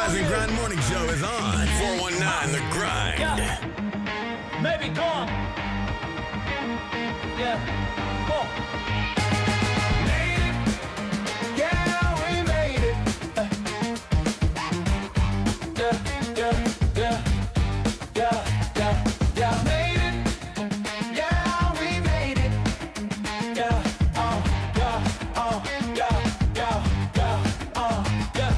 Rise and Grind Morning Show is on. 419 The Grind. Yeah. Maybe, come on. Yeah. Come Made it. Yeah, we made it. Yeah, yeah, yeah. Yeah, yeah, yeah. Made it. Yeah, we made it. Yeah, yeah, yeah, yeah, yeah, yeah.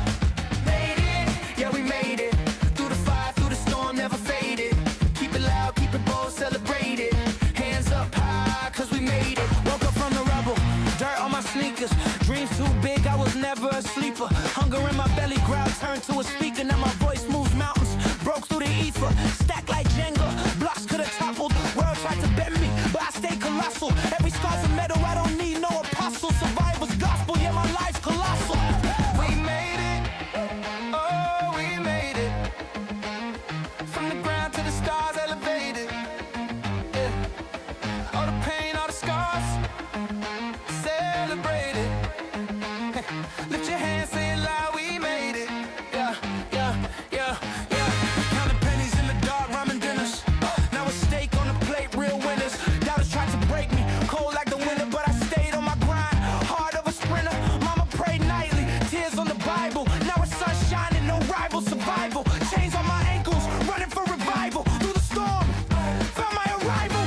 Made it. Yeah, we made it. Through the fire, through the storm, never faded. Keep it loud, keep it bold, celebrate it. Hands up high, cause we made it. Woke up from the rubble, dirt on my sneakers. Dreams too big, I was never a sleeper. Hunger in my belly, growl turned to a speaker. Now my voice moves mountains, broke through the ether. Stacked like Jenga, blocks could've toppled. World tried to bend me, but I stay colossal. Every scar's a medal, I don't need no apostle. Survivor's gospel, yeah, my life's colossal. We made it, oh, we made it. From the ground to the stars, elevated. Yeah. All the pain, all the scars, celebrate it. Lift your hands, say it loud, we made it. Yeah, yeah, yeah, yeah. Counting pennies in the dark, ramen dinners. Now a steak on the plate, real winners. Doubters tried to break me, cold like the winter, but I stayed on my grind. Heart of a sprinter, mama prayed nightly. Tears on the Bible, now it's sun shining, no rival, survival. Chains on my ankles, running for revival. Through the storm, found my arrival.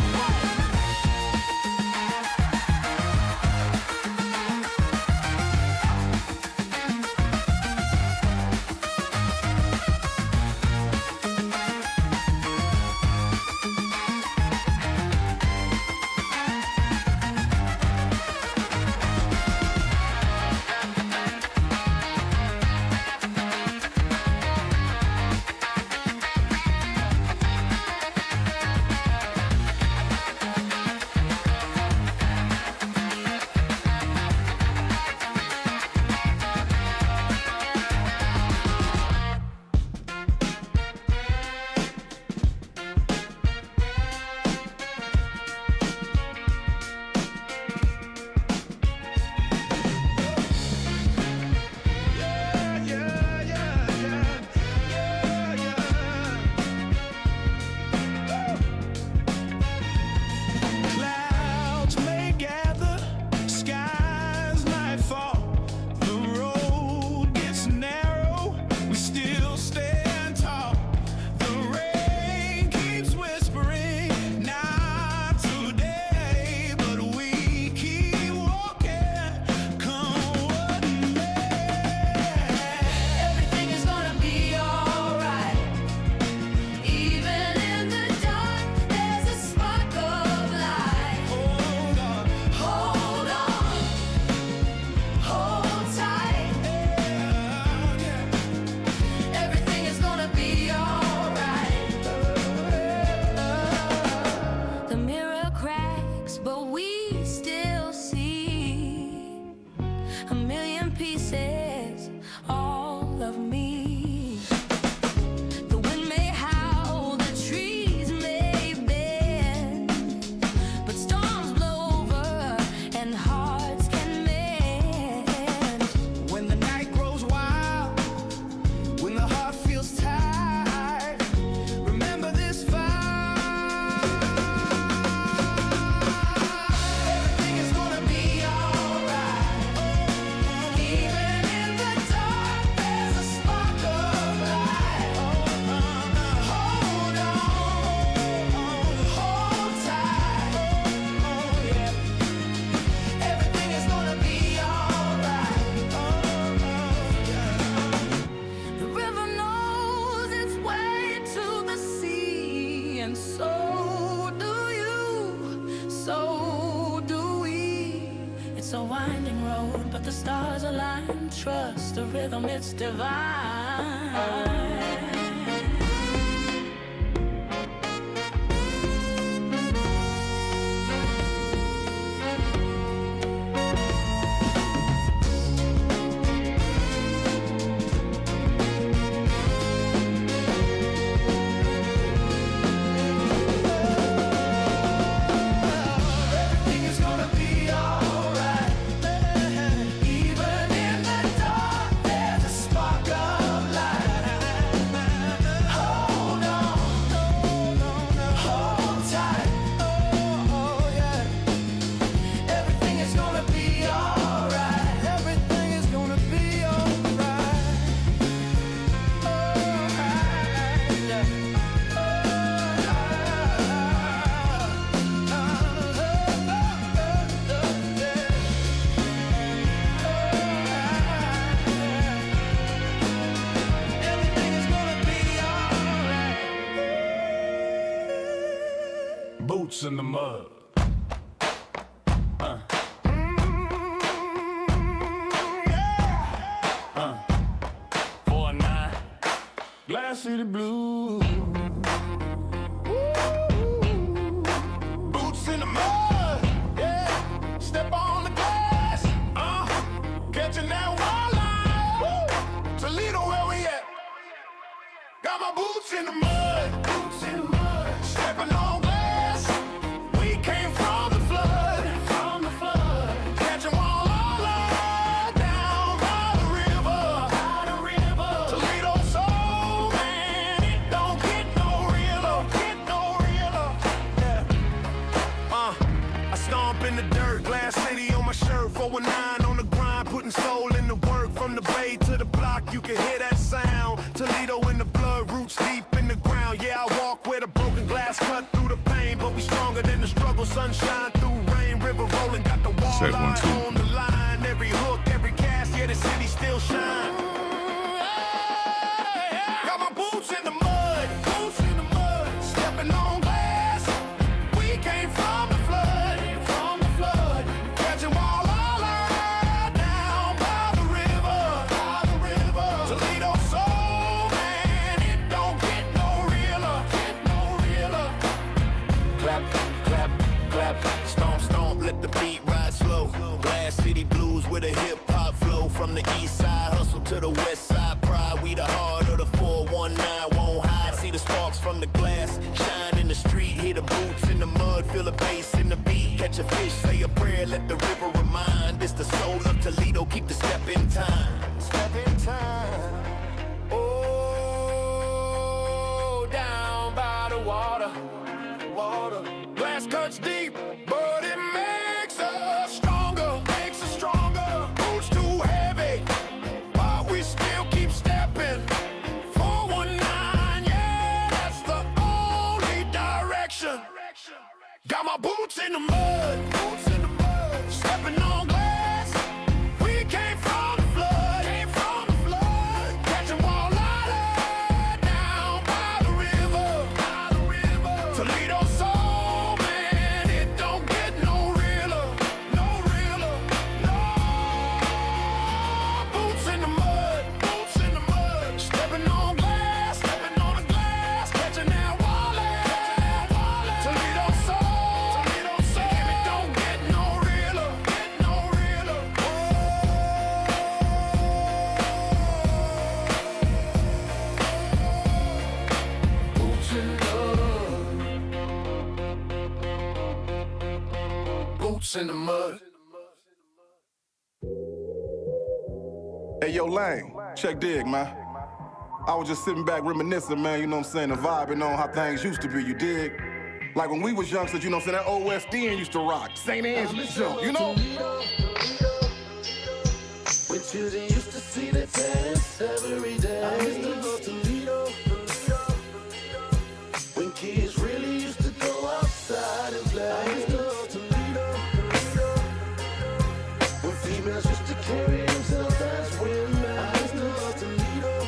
Clouds may gather, skies might fall. The road gets narrow, we still stand tall. The rain keeps whispering, not today, but we keep walking, come what may. Everything is gonna be alright. Even in the dark, there's a spark of light. Hold on, Hold on, hold tight. Everything is gonna be alright. The mirror cracks, but we still see a million pieces, all of me. The wind may howl, the trees may bend, but storms blow over and hearts can mend. when the night grows wild, when the heart feels tired, remember this fire. Everything is gonna be alright. Even in the dark, there's a spark of light. Hold on, hold tight. Everything is gonna be alright. The river knows its way to the sea, and so do you, so do we. It's a winding road, but the stars align. Trust the rhythm, it's divine. Everything is gonna be alright. Even in the dark, there's a spark of light. boots in the mud. Yeah. 4-9, Glass City Blues. Boots in the mud, yeah. Step on the glass, catching that wildlife. Toledo, where we at? Got my boots in the mud, boots in the mud. Stepping on glass. We came from the flood, catching walleye down by the river. Toledo soul, man, it don't get no realer, Yeah. I stomp in the dirt, Glass City on my shirt, 419 on the grind, putting soul in the work. From the bay to the block, you can hear that sound. Toledo in the blood, roots deep in the ground. Yeah, I walk with a broken glass, cut through the pain, but we stronger than the struggle. Sunshine through rain, river rolling, got the walleye on the line. Every hook, every cast, yeah, the city still shine. Got my boots in the mud, stepping on glass. We came from the flood, catching walleye down by the river. Toledo soul, man, it don't get no realer, Clap, clap, clap, stomp, stomp, let the beat ride slow. Glass City Blues with a hip-hop flow. From the east side, hustle to the west side, pride. We the heart of the 419, won't hide. See the sparks from the glass, shine in the street. Hear the boots in the mud, feel the bass in the beat. Catch a fish, say a prayer, let the river remind. It's the soul of Toledo, keep the step in time. Oh, down by the water. Glass cuts deep, but it makes us stronger. Boots too heavy, but we still keep stepping. 419, yeah, that's the only direction. Got my boots in the mud, stepping on glass. We came from the flood, catching walleye down by the river. Toledo soul, man, it don't get no realer, Boots in the mud, stepping on glass, catching that walleye. Toledo soul, it don't get no realer, Boots in the mud. Boots in the mud. Hey, yo, Lane, check dig, man. I was just sitting back reminiscing, man, you know what I'm saying, and vibing on how things used to be, you dig? Like when we was youngsters, you know what I'm saying, that old West End used to rock. St. Angela's jump, you know? When children used to see the dance every day. I used to go to Toledo. When kids really used to go outside and play. I used to go to Toledo. When females used to carry themselves as women. I used to go to Toledo.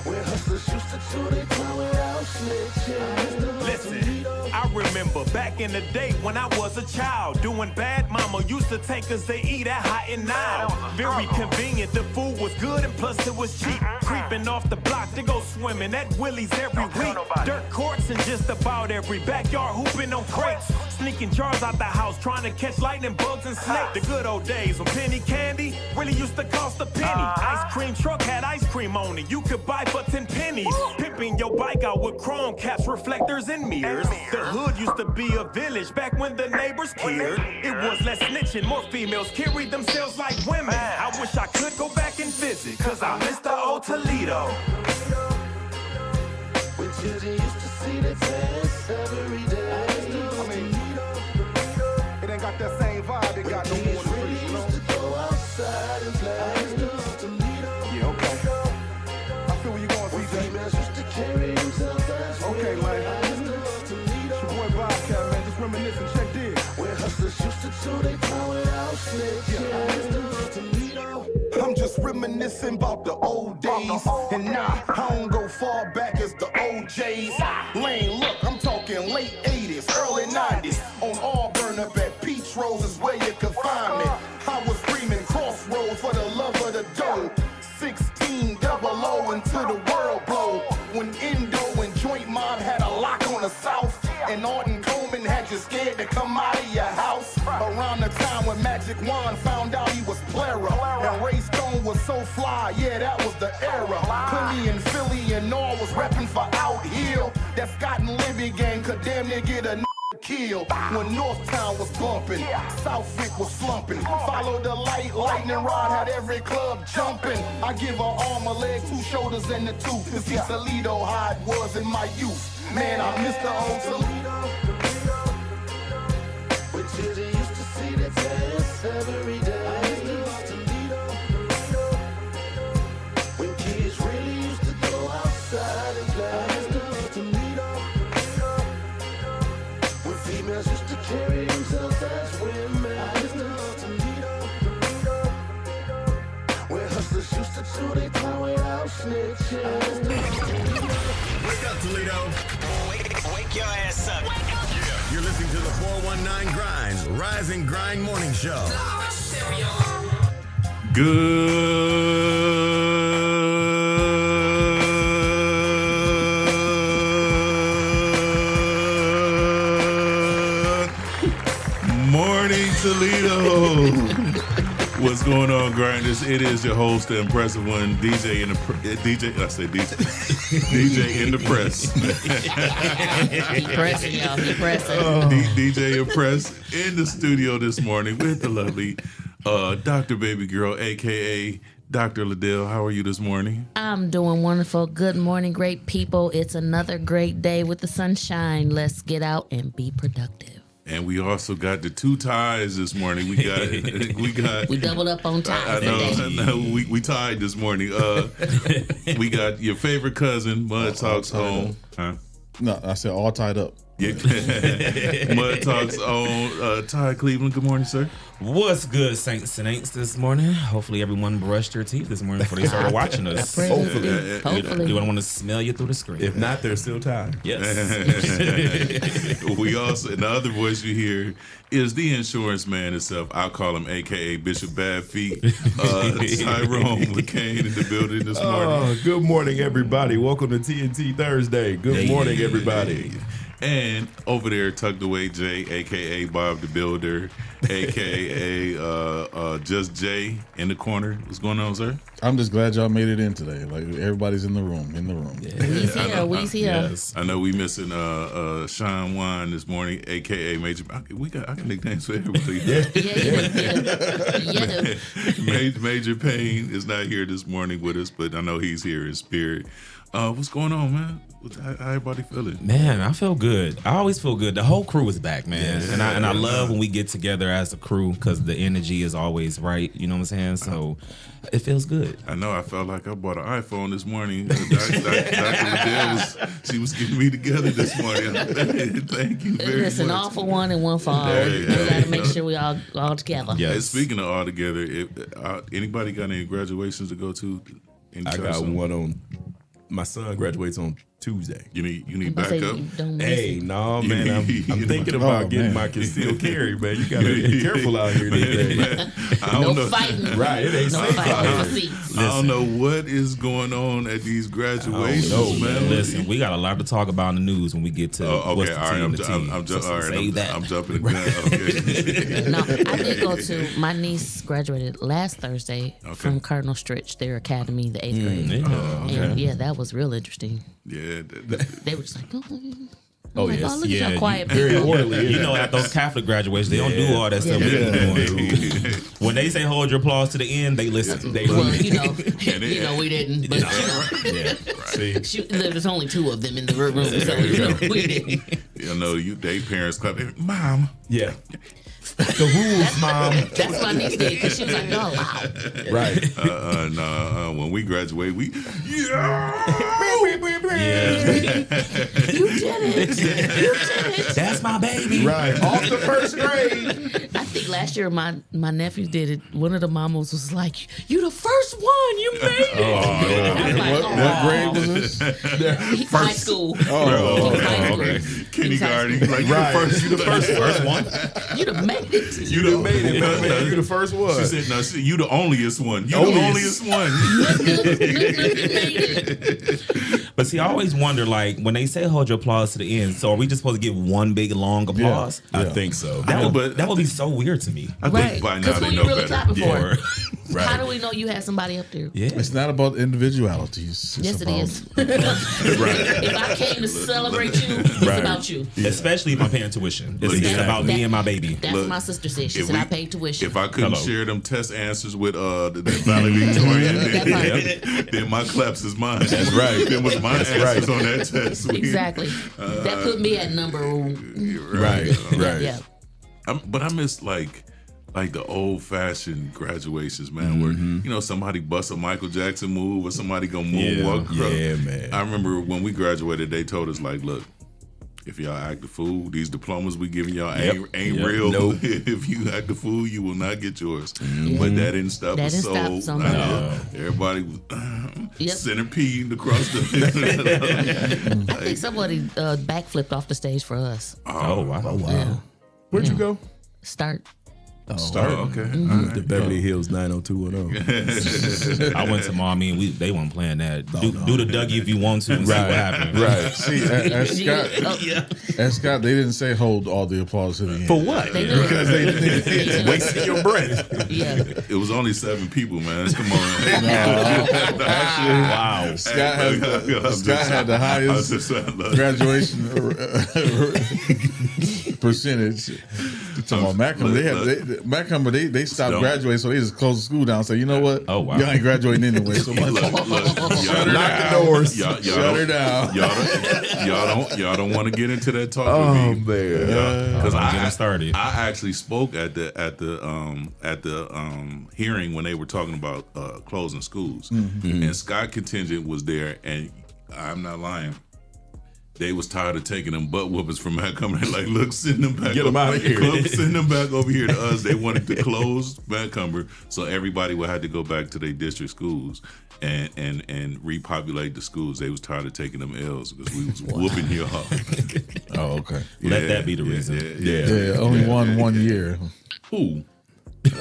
When hustlers used to chew their time without snitching. I used to go to Listen, Toledo. I remember back in the day when I was a child, doing bad. Mama used to take us to eat at Hot and Now. Very convenient, the food was good and plus it was cheap. Creeping off the block to go swimming at Willie's every week. Dirt courts in just about every backyard, hooping on crates. Sneaking jars out the house, trying to catch lightning bugs and snakes. The good old days when penny candy really used to cost a penny. Ice cream truck had ice cream on it, you could buy for 10 pennies. Pimping your bike out with chrome caps, reflectors, and mirrors. The hood used to be a village back when the neighbors cared. It was less snitching, more females carried themselves like women. I wish I could go back and visit, cause I miss the old Toledo. When children used to see the dance every day. I mean, it ain't got that same vibe it got no more in the Kids really streets, you know? used to go outside and play. I used to go to Toledo. Yeah, okay. I feel where you going, When CJ. females used to carry themselves as Okay, women. Lane. I used to go to Toledo. It's your boy Bobcat, man, just reminiscing, check dig. When hustlers used to chew their time without snitching. I used to go to Toledo. I'm just reminiscing about the old days. And nah, I don't go far back as the OJs. Lane, look, I'm talking talking late 80s, early 90s. On Auburn up at Peach Rose is where you could find me. I was screaming crossroads for the love of the dough. 16 double O until the world blow. When Indo and Joint Mob had a lock on the South, and Orton Coleman had you scared to come out of your house. Around the time when Magic Wand found out he was plera, and Ray Stone was so fly, yeah, that was the era. Clinty and Philly and all was repping for Out Hill. That Scott and Libby gang could damn near get a kill. When Northtown was bumping, Southwick was slumping. Follow the light, lightning rod had every club jumping. I give her arm, a leg, 2 shoulders, and a tooth. To see Toledo how it was in my youth. Man, I miss the old Toledo. When children used to see the dance every day. Toledo. When kids really used to go outside and play. Toledo. When females used to carry themselves as women. Toledo. When hustlers used to do their time without snitching. Wake up, Toledo. Wake your ass up. You're listening to the 419 Grinds Rise and Grind Morning Show. Good morning, Toledo. What's going on, Grinders? It is your host, the impressive one, DJ in the press. He pressing, y'all. He pressing. DJ Impress in the studio this morning with the lovely Dr. Baby Girl, a.k.a. Dr. Liddell. How are you this morning? I'm doing wonderful. Good morning, great people. It's another great day with the sunshine. Let's get out and be productive. And we also got the 2 ties this morning. We doubled up on ties I know. We tied this morning. We got your favorite cousin, Mud Talks home. Huh? No, I said all tied up. Yeah. Mud Talks on Ty Cleveland. Good morning, sir. What's good, Saints and Aints, this morning? Hopefully everyone brushed their teeth this morning before they started watching us. Hopefully. You don't want to smell you through the screen. If not, there's still time. Yes. We also, and the other voice you hear is the insurance man himself. I'll call him a.k.a. Bishop Bad Feet. Tyrone McCain in the building this morning. Good morning, everybody. Welcome to TNT Thursday. Good morning, everybody. And over there, tucked away, Jay, a.k.a. Bob the Builder, a.k.a. Just Jay in the corner. What's going on, sir? I'm just glad y'all made it in today. Like, everybody's in the room. Yeah. We's here. Yes. I know we missing Sean Wan this morning, a.k.a. Major. I got nicknames for everybody. Major Payne is not here this morning with us, but I know he's here in spirit. What's going on, man? How everybody feeling? Man, I feel good. I always feel good. The whole crew is back, man. Yeah. And I love when we get together as a crew because the energy is always right. You know what I'm saying? So it feels good. I know. I felt like I bought an iPhone this morning. Dr. Liddell she was getting me together this morning. Thank you very much. It's an all for one and one for all. We got to make sure we all together. Yes. And speaking of all together, anybody got any graduations to go to? I got one on. My son graduates on Tuesday. You need backup? Hey, no, man. I'm thinking about getting my concealed carry, man. You gotta be careful out here these days. No fighting. Right, it ain't safe out here. I don't know what is going on at these graduations, man. Listen, we got a lot to talk about in the news when we get to what's the team. I'm jumping the gun. Okay. No, I did go to, my niece graduated last Thursday from Cardinal Stritch, their academy, the 8th grade. And yeah, that was real interesting. Yeah. They were just like, oh, yes. Like, look at y'all quiet very people. orderly. You know, at those Catholic graduations, they don't do all that stuff. When they say hold your applause to the end, they listen. Well, you know, we didn't. But, See? There's only 2 of them in the room, so we didn't. You know, they parents clap. Mom. Yeah. The rules, Mom. That's my niece did, because she was like, y'all loud. Right. When we graduate, You did it. That's my baby. Right. Off the first grade. I think think last year my nephew did it. One of the mamas was like, "You the first one. You made it." What grade was this? High school. Okay. Kindergarten. Like, you the first one. You done made it. You done made it, man. You the first one. She said, "No, you the onlyest one. You the onlyest one." But see, I always wonder, like, when they say hold your applause to the end, so are we just supposed to give one big long applause? Yeah. I think so. That would be so weird to me. I think by now they who know you really better. clapping for? Right. How do we know you had somebody up there? Yeah. It's not about individualities. Yes, it is. Right. If I came to celebrate you, it's about you. Yeah. Especially if I'm paying tuition. It's about me and my baby. That's what my sister said. She said I paid tuition. If I couldn't share them test answers with the valedictorian, then my claps is mine. That's right. Them was my answers on that test. Exactly. That put me at number Right. Yeah. But I miss like the old fashioned graduations, man, where somebody bust a Michael Jackson move or somebody go moonwalk. Yeah, man. I remember when we graduated, they told us like, look, if y'all act the fool, these diplomas we giving y'all ain't real. Nope. If you act the fool, you will not get yours. But that didn't stop us. So everybody was centipede across the. I think somebody backflipped off the stage for us. Oh wow! Yeah. Where'd you go? Start. Start. Okay. Right. The Beverly Hills 90210. I went to mommy and they weren't playing that. Do the Dougie if you want to and see what happened. Right. See, at Scott, they didn't say hold all the applause to the end. For what? Because they didn't. Wasting your breath. Yeah. It was only 7 people, man. Come on. Actually, Wow. Scott had the highest graduation percentage. Talking about Macomber, they stopped graduating, so they just closed the school down. So you know what? Oh wow, y'all ain't graduating anyway. So look, shut the doors. Shut her down. Y'all don't want to get into that talk Oh with me, man, because I started. I actually spoke at the hearing when they were talking about closing schools, and Scott contingent was there, and I'm not lying. They was tired of taking them butt whoopers from Montgomery. Like, look, send them back. Get them out of here. Send them back over here to us. They wanted to close Montgomery, so everybody would have to go back to their district schools and repopulate the schools. They was tired of taking them L's because we was whooping you off. Oh, okay. Let that be the reason. Yeah, only won 1 year. Who?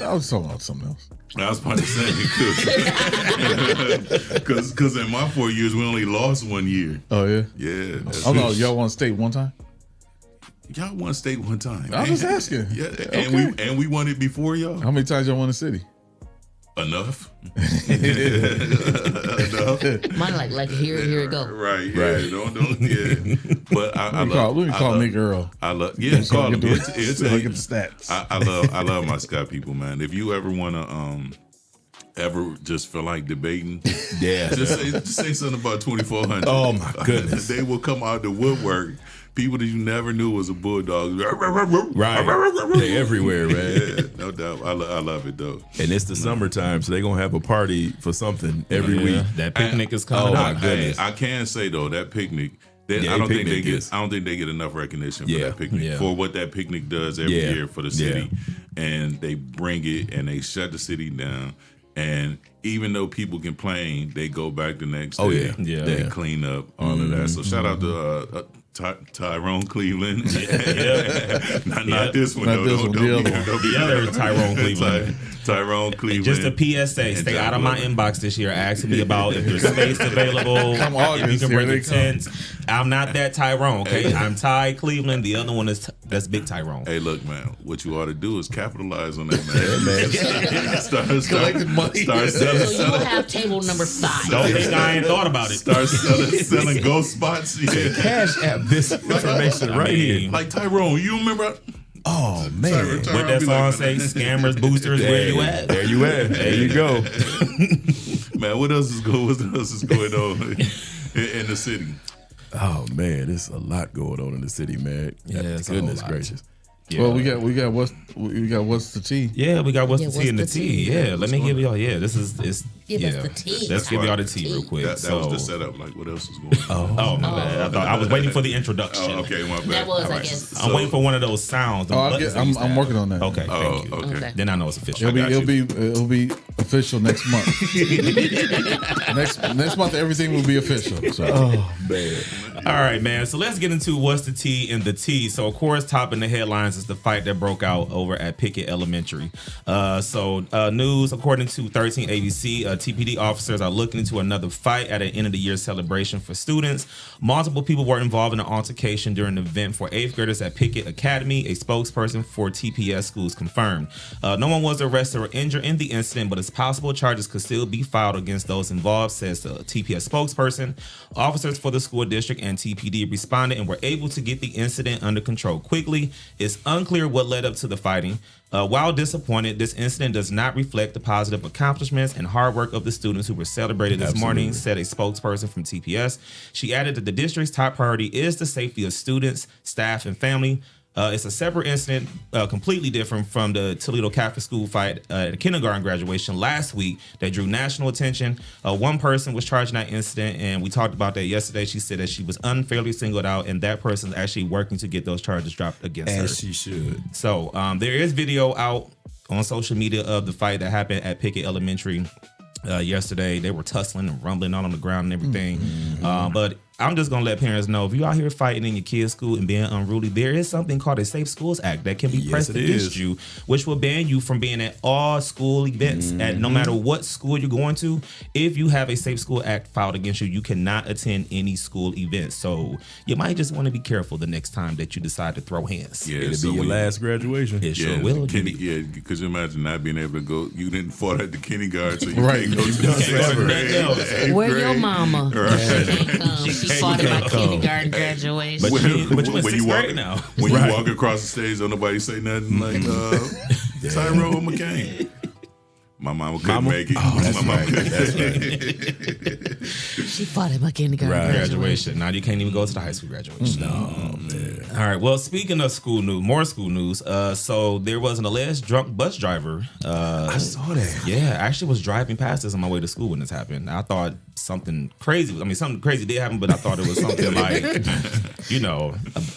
I was talking about something else. I was about to say because in my 4 years we only lost 1 year. Oh yeah. Yeah. Oh no, y'all won state one time. Y'all won state one time. I was just asking. Yeah, Okay. and we won it before y'all. How many times y'all won the city? Enough. Mine like here it go. Right. Yeah. Don't. Yeah. But I Let me call Nick Earl. I love. Yeah. Call him. It's Look at the stats. I love my Scott people, man. If you ever wanna ever just feel like debating, just say something about 2400. Oh my goodness. They will come out the woodwork. People that you never knew was a bulldog. Right. They're everywhere, man. Yeah, no doubt. I love it though. And it's the summertime, so they're gonna have a party for something every week. That picnic is coming my up. goodness. I can say though that picnic. I don't think they get enough recognition for that picnic for what that picnic does every year for the city, and they bring it and they shut the city down. And even though people complain, they go back the next day. They clean up all of that. So shout out to Tyrone Cleveland. Not this one. The other Tyrone Cleveland. Tyrone Cleveland. And just a PSA, stay out of my inbox this year asking me about if there's space available, if you can bring a tent. I'm not that Tyrone, okay? I'm Ty Cleveland. The other one that's Big Tyrone. Hey, look, man, what you ought to do is capitalize on that, man. Start collecting money. Start selling. So you will have table number 5. Don't think I ain't thought about it. Start selling ghost spots. Yeah. Cash app this information here. Like Tyrone, you remember? Oh man, what that song say? Scammers, boosters, where you at? There you at. There you go. Man, what else is going on in the city? Oh man, there's a lot going on in the city, man. Yeah, goodness gracious. Yeah. Well, we got what's the tea? Yeah, we got what's the tea and the tea. Yeah, let me give y'all. Yeah, it's Give us the tea. Let's give y'all the tea real quick. That was the setup. Like, what else is going on? Oh, my bad. I thought I was waiting for the introduction. Okay, my bad. That was, I guess. I'm waiting for one of those sounds. I'm working on that. Okay, thank you. Okay. Then I know it's official. It'll be official next month. next month, everything will be official. So. Oh man! All right, man. So let's get into what's the tea in the tea. So of course, topping the headlines is the fight that broke out over at Pickett Elementary. News according to 13 ABC, TPD officers are looking into another fight at an end of the year celebration for students. Multiple people were involved in an altercation during the event for 8th graders at Pickett Academy. A spokesperson for TPS schools confirmed. No one was arrested or injured in the incident, but it's possible charges could still be filed against those involved, says the TPS spokesperson. Officers for the school district and TPD responded and were able to get the incident under control quickly. It's unclear what led up to the fighting. While disappointed, this incident does not reflect the positive accomplishments and hard work of the students who were celebrated this morning, said a spokesperson from TPS. She added that the district's top priority is the safety of students, staff, and family. It's a separate incident, completely different from the Toledo Catholic School fight at a kindergarten graduation last week that drew national attention. One person was charged in that incident, and we talked about that yesterday. She said that she was unfairly singled out, and that person is actually working to get those charges dropped against her. As she should. So there is video out on social media of the fight that happened at Pickett Elementary yesterday. They were tussling and rumbling all on the ground and everything. But I'm just going to let parents know, if you're out here fighting in your kid's school and being unruly, there is something called a Safe Schools Act that can be pressed against you, which will ban you from being at all school events. At no matter what school you're going to, if you have a Safe School Act filed against you, you cannot attend any school events. So you might just want to be careful the next time that you decide to throw hands. Yeah, it'll be your last graduation. It sure will. Because imagine not being able to go. You didn't fall at the kindergarten, so you Right. can't go to the second grade. Where your mama? Right. She can't come. She fought at my kindergarten graduation. But you in sixth walk, grade now. When you walk across the stage, don't nobody say nothing like Tyrone McCain. My mama couldn't make it. That's right. She fought at my kindergarten graduation. Now you can't even go to the high school graduation. No, man. All right. Well, speaking of school news, more school news. So there was an alleged drunk bus driver. I saw that. Yeah, I actually was driving past this on my way to school when this happened. I thought something crazy. I mean, something crazy did happen, but I thought it was something like, an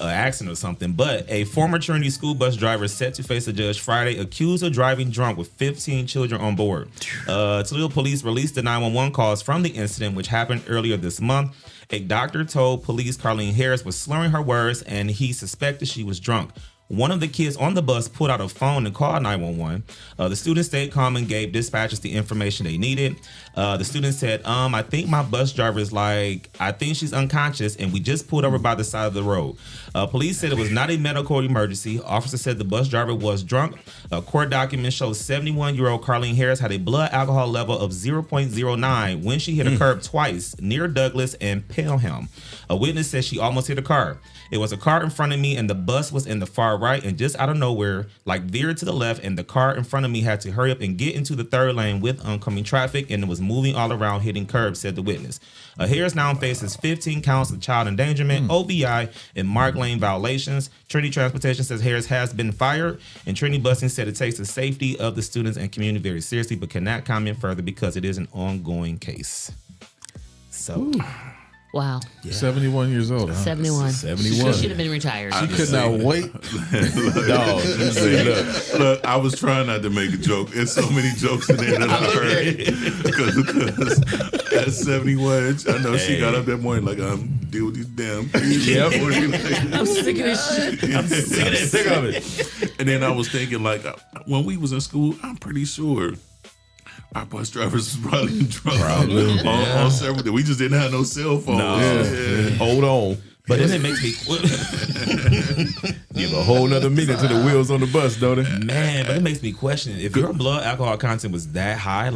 accident or something. But a former Trinity school bus driver is set to face a judge Friday, accused of driving drunk with 15 children on board. Toledo police released the 911 calls from the incident, which happened earlier this month. A doctor told police Carlene Harris was slurring her words and he suspected she was drunk. One of the kids on the bus pulled out a phone and called 911. The student stayed calm and gave dispatchers the information they needed. The student said, I think my bus driver is I think she's unconscious and we just pulled over by the side of the road. Police said it was not a medical emergency. Officer said the bus driver was drunk. Court documents show 71-year-old Carlene Harris had a blood alcohol level of 0.09 when she hit a curb twice near Douglas and Pelham. A witness said she almost hit a car. It was a car in front of me and the bus was in the far right and just out of nowhere, veered to the left, and the car in front of me had to hurry up and get into the third lane with oncoming traffic, and it was moving all around hitting curbs, said the witness. Harris now faces 15 counts of child endangerment, OBI, and marked lane violations. Trinity Transportation says Harris has been fired, and Trinity Busing said it takes the safety of the students and community very seriously, but cannot comment further because it is an ongoing case. So... Wow. Yeah. 71 years old. Huh? 71. She should have been retired. She could not wait. Look, I was trying not to make a joke. There's so many jokes in there that I heard. Because at 71, I know she got up that morning I'm deal with these damn kids. Yep. I'm sick of this shit. I'm sick of it. And then I was thinking, when we was in school, I'm pretty sure our bus drivers was probably drunk on several days. We just didn't have no cell phones. No. Hold on. But then it makes me give a whole nother meaning to the wheels on the bus, don't it? Man, but it makes me question if your blood alcohol content was that high.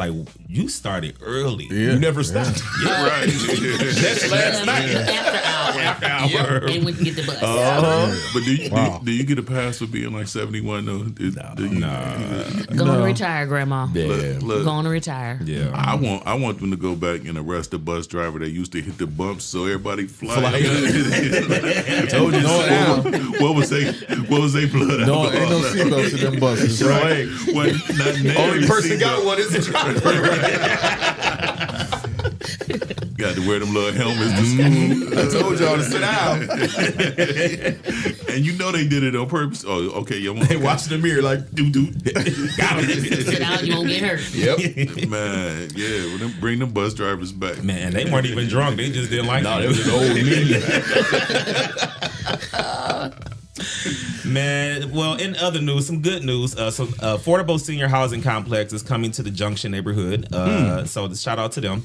You started early. Yeah. You never stopped. Yeah, right. That's last night. After hour. And when you get the bus. But do you get a pass for being 71 though? Going to retire, Grandma. Yeah. Look, going to retire. Yeah. I want them to go back and arrest the bus driver that used to hit the bumps so everybody fly. Told you no now. What was they blood? No, ain't no seatbelts in them buses. Right. Only person got one is the driver. Got to wear them little helmets. I told y'all to sit down. And you know they did it on purpose. Oh, okay. They watched the mirror like, got him. Sit down, you won't get hurt. Yep. Man, yeah. Well, bring them bus drivers back. Man, they weren't even drunk. They just didn't like it. No, they was an old mean. Man, well, in other news, some good news. Affordable Senior Housing Complex is coming to the Junction neighborhood. So shout out to them.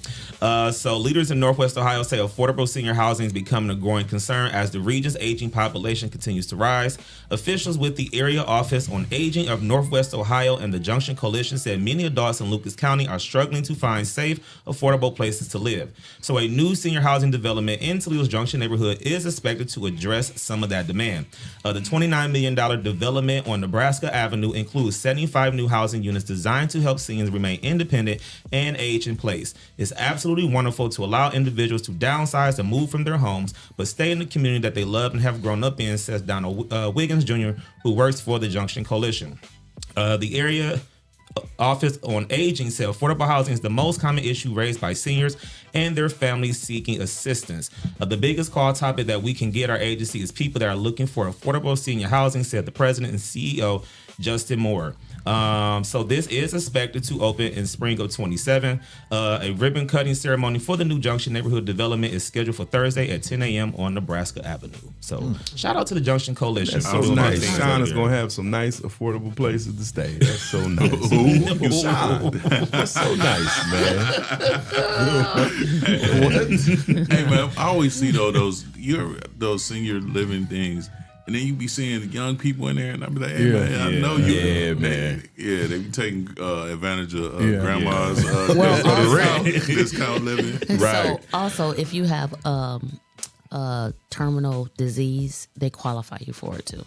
So leaders in Northwest Ohio say affordable senior housing is becoming a growing concern as the region's aging population continues to rise. Officials with the Area Office on Aging of Northwest Ohio and the Junction Coalition said many adults in Lucas County are struggling to find safe, affordable places to live. So a new senior housing development in Toledo's Junction neighborhood is expected to address some of that demand. The $29 million development on Nebraska Avenue includes 75 new housing units designed to help seniors remain independent and age in place. It's absolutely wonderful to allow individuals to downsize and move from their homes, but stay in the community that they love and have grown up in, says Donald Wiggins Jr., who works for the Junction Coalition. The area Office on Aging said affordable housing is the most common issue raised by seniors and their families seeking assistance. The biggest call topic that we can get our agency is people that are looking for affordable senior housing, said the president and CEO, Justin Moore. So this is expected to open in spring of 27. A ribbon cutting ceremony for the new Junction neighborhood development is scheduled for Thursday at 10 a.m. on Nebraska Avenue. So shout out to the Junction Coalition. That's so nice. Sean is going to have some nice, affordable places to stay. That's so nice. Sean. That's so nice, man. What? Hey, man, I always see those senior living things. And then you be seeing young people in there, and I be like, "Hey man, I know you." Yeah, man. Yeah, they be taking advantage of grandma's discount living. Right. So also, if you have terminal disease, they qualify you for it too.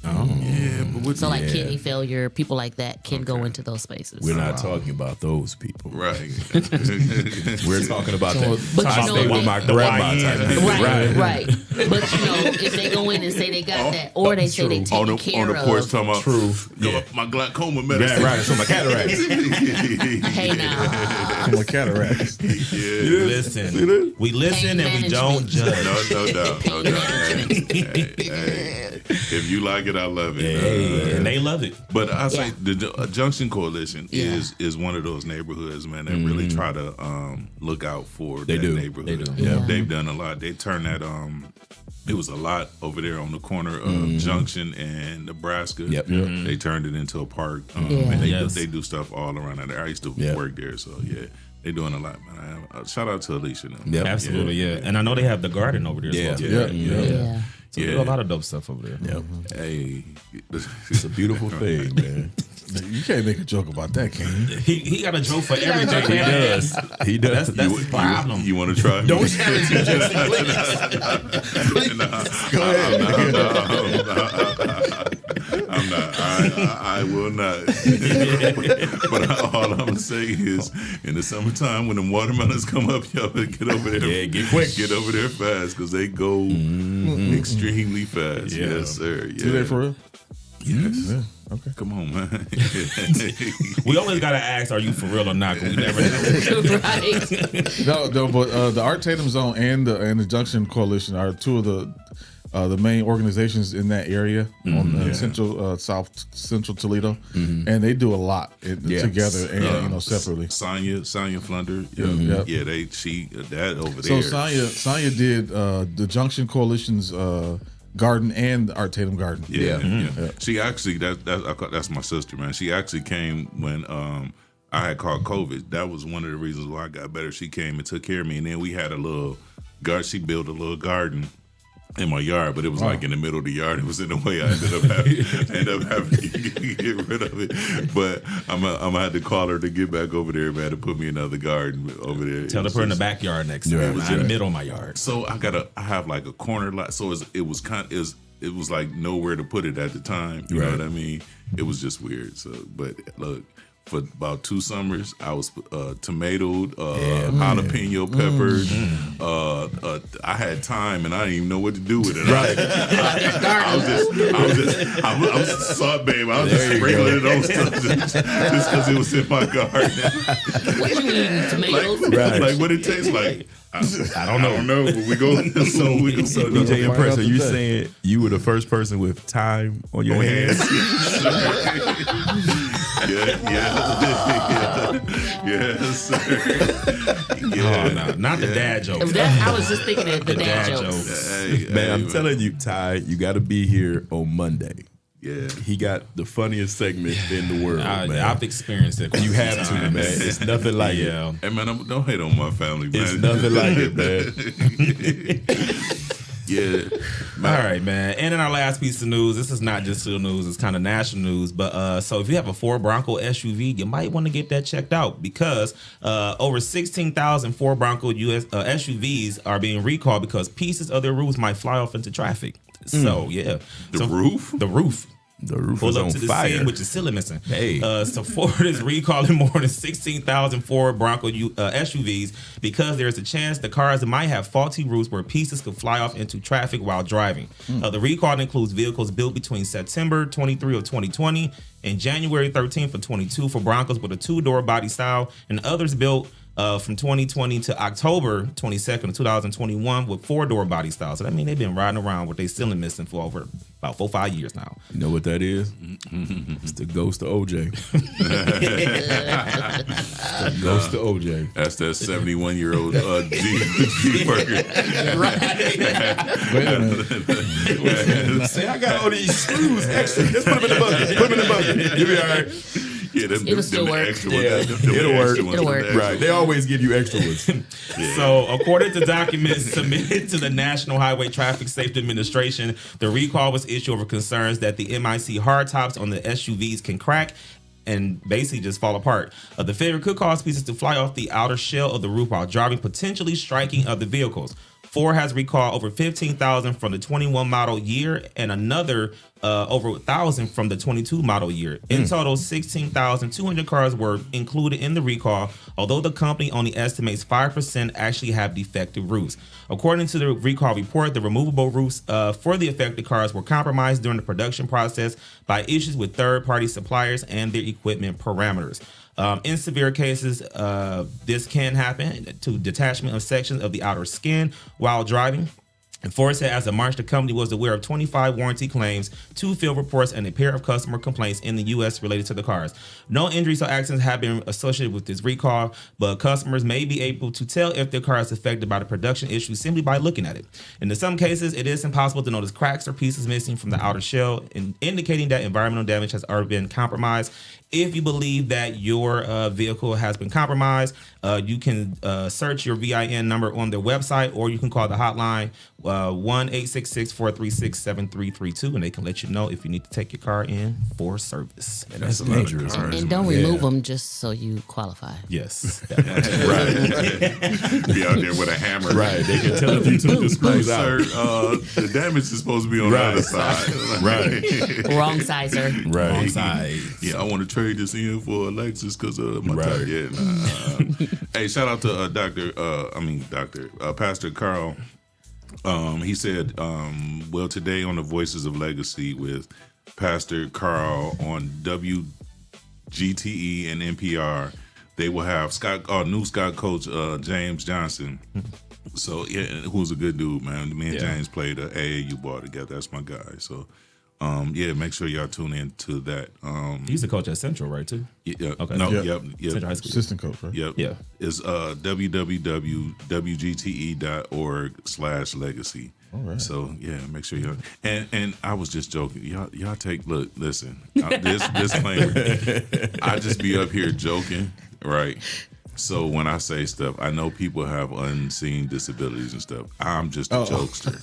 Oh yeah, but so like kidney failure, people like that can go into those spaces. We're not talking about those people, right? We're talking about that. But I stay with my grandma type people. Right. But you know, if they go in and say they got that, or they say they taking care on the porch of. talking about my glaucoma medicine, right? So my cataracts. Hey now, my cataracts. Listen, we listen and we don't judge. No doubt. Hey, if you like it, I love it. And they love it. But I say the Junction Coalition is one of those neighborhoods, man, that really try to look out for that neighborhood. They do. Yeah. They've done a lot. They turned that it was a lot over there on the corner of Junction and Nebraska. Yep. They turned it into a park. And they do stuff all around that. I used to work there, so yeah. They're doing a lot, man. Shout out to Alicia. Yep. Absolutely, yeah. And I know they have the garden over there as well. Yeah. So they do a lot of dope stuff over there. Yep. Hey, it's a beautiful thing, man. You can't make a joke about that, can you? He got a joke for everything. He does. He does. That's his problem. You want to try? Don't challenge him, Justin, please. Go ahead. I'm not. I will not. But all I'm gonna say is, in the summertime when the watermelons come up, y'all better get over there. Yeah, get quick. Get over there fast because they go extremely fast. Yeah. Yes, sir. Yeah. Do they for real? Yes. Yeah. Okay. Come on, man. We always gotta ask, are you for real or not? Because we never know. right? No, but the Art Tatum Zone and the Junction Coalition are two of the main organizations in that area on central central Toledo, and they do a lot together and separately. Sonya Flunder, she that over there. So Sonya did the Junction Coalition's garden and the Art Tatum garden. Yeah. She actually that's my sister, man. She actually came when I had caught COVID. That was one of the reasons why I got better. She came and took care of me, and then we had a little garden. She built a little garden in my yard, but it was like in the middle of the yard. It was in the way. I ended up having to get rid of it. But I'm gonna have to call her to get back over there, man, to put me another garden over there. Tell her to put in the backyard next to me. Not in the middle of my yard. So I have like a corner lot. So it was like nowhere to put it at the time. You know what I mean? It was just weird. So, but look, for about 2 summers. I was tomatoed, jalapeno peppers. I had time and I didn't even know what to do with it. Right. I was salt babe. I was just sprinkling it on stuff just because it was in my garden. What do you mean, tomatoes? Like what it tastes like. I don't know. But we go. So DJ Impress, are you saying you were the first person with time on your hands? Yes, sir. Oh, no, not the dad jokes. I was just thinking of the dad jokes. Man, I'm telling you, Ty, you got to be here on Monday. Yeah, he got the funniest segment in the world. Man. I've experienced it. You have to, man. It's nothing like it. Hey, man, don't hate on my family, man. It's nothing like it, man. Yeah. All right, man. And in our last piece of news, this is not just still news, it's kind of national news. But so if you have a Ford Bronco SUV, you might want to get that checked out because over 16,000 Ford Bronco SUVs are being recalled because pieces of their roofs might fly off into traffic. So, yeah. The roof? The roof. The roof Pull is up on to the fire. scene, which is still missing. Hey. So Ford is recalling more than 16,000 Ford Bronco SUVs because there's a chance the cars might have faulty roofs where pieces could fly off into traffic while driving. The recall includes vehicles built between September 23 of 2020 and January 13th of 22 for Broncos with a 2-door body style, and others built from 2020 to October 22nd of 2021 with 4-door body styles. So that means they've been riding around with they ceiling missing for over about 4-5 years now. You know what that is? It's the ghost of OJ. The ghost of OJ. That's that 71-year-old G worker. Wait a minute. Say, I got all these screws extra. Just put them in the bucket. Put them in the bucket. You'll be all right. Yeah, It'll still work. It'll work. It'll work. Right. They always give you extra ones. So, according to documents submitted to the National Highway Traffic Safety Administration, the recall was issued over concerns that the MIC hardtops on the SUVs can crack and basically just fall apart. The failure could cause pieces to fly off the outer shell of the roof while driving, potentially striking other vehicles. Ford has recalled over 15,000 from the 21 model year and another over 1,000 from the 22 model year. In total, 16,200 cars were included in the recall, although the company only estimates 5% actually have defective roofs. According to the recall report, the removable roofs for the affected cars were compromised during the production process by issues with third-party suppliers and their equipment parameters. In severe cases, this can happen to detachment of sections of the outer skin while driving. And Ford said as of March, the company was aware of 25 warranty claims, 2 field reports, and a pair of customer complaints in the U.S. related to the cars. No injuries or accidents have been associated with this recall, but customers may be able to tell if their car is affected by the production issue simply by looking at it. And in some cases, it is impossible to notice cracks or pieces missing from the outer shell, indicating that environmental damage has already been compromised. If you believe that your vehicle has been compromised, you can search your VIN number on their website, or you can call the hotline 1-866-436-7332, and they can let you know if you need to take your car in for service. And that's dangerous. And don't remove them just so you qualify. Yes. Right. Be out there with a hammer. Right. They can tell if you took the screws out. Sir, the damage is supposed to be on the other side. Right. Wrong side, sir. Right. Wrong side. Yeah, I want to trade this in for a Lexus because of my Right. tire. Yeah, nah. Hey, shout out to Pastor Carl. He said, well, today on the Voices of Legacy with Pastor Carl on WGTE and NPR, they will have new Scott coach James Johnson. So, yeah, who's a good dude, man. Me and James played a AAU ball together. That's my guy. So, make sure y'all tune in to that. He used to coach at Central, right, too? Yeah. Okay. No, Yep. yep. Central High School. Assistant coach, right? Yep. Yeah. It's www.wgte.org/legacy. All right. So yeah, make sure y'all and I was just joking. Y'all listen. This disclaimer. I just be up here joking, right? So when I say stuff, I know people have unseen disabilities and stuff. I'm just a jokester.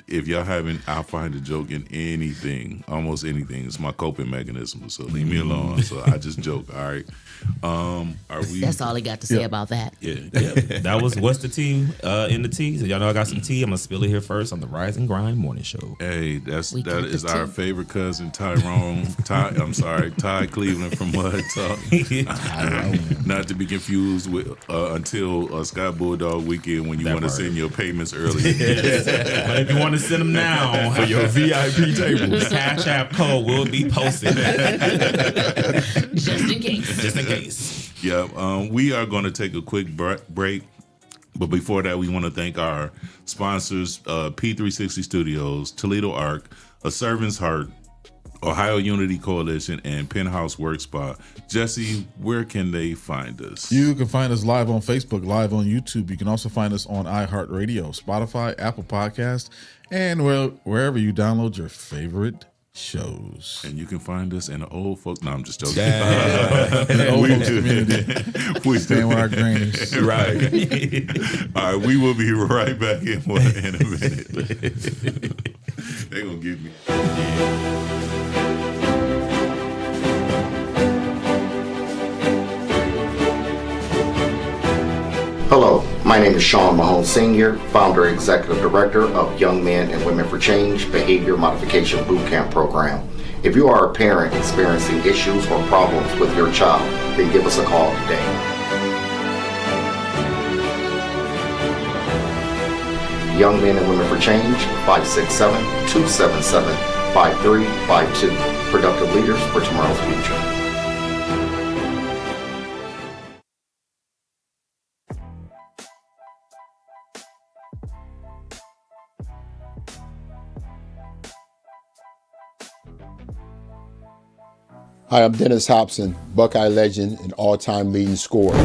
if y'all haven't, I'll find a joke in anything, almost anything. It's my coping mechanism, so leave me alone. So I just joke, all right? That's all he got to say about that. Yeah. That was What's the Tea in the tea. So y'all know I got some tea. I'm going to spill it here first on the Rise and Grind Morning Show. Hey, that is our favorite cousin, Ty Cleveland from Mud Talk. Not to be confused with until Scott Bulldog weekend when you want to send your payments early. But if you want to send them now for your VIP table, Cash App code will be posted. Just in case. Yeah, we are going to take a quick break. But before that, we want to thank our sponsors, P360 Studios, Toledo Arc, A Servant's Heart, Ohio Unity Coalition, and Penthouse Workspot. Jesse, where can they find us? You can find us live on Facebook, live on YouTube. You can also find us on iHeartRadio, Spotify, Apple Podcasts, and wherever you download your favorite shows. And you can find us in the old folk. No, I'm just joking. In the old folks community. We stand with our grannies. Right. All right, we will be right back in a minute. They're going to get me. Hello, my name is Sean Mahone Sr., founder and executive director of Young Men and Women for Change Behavior Modification Bootcamp Program. If you are a parent experiencing issues or problems with your child, then give us a call today. Young Men and Women for Change, 567-277-5352. Productive leaders for tomorrow's future. Hi, I'm Dennis Hobson, Buckeye legend and all-time leading scorer.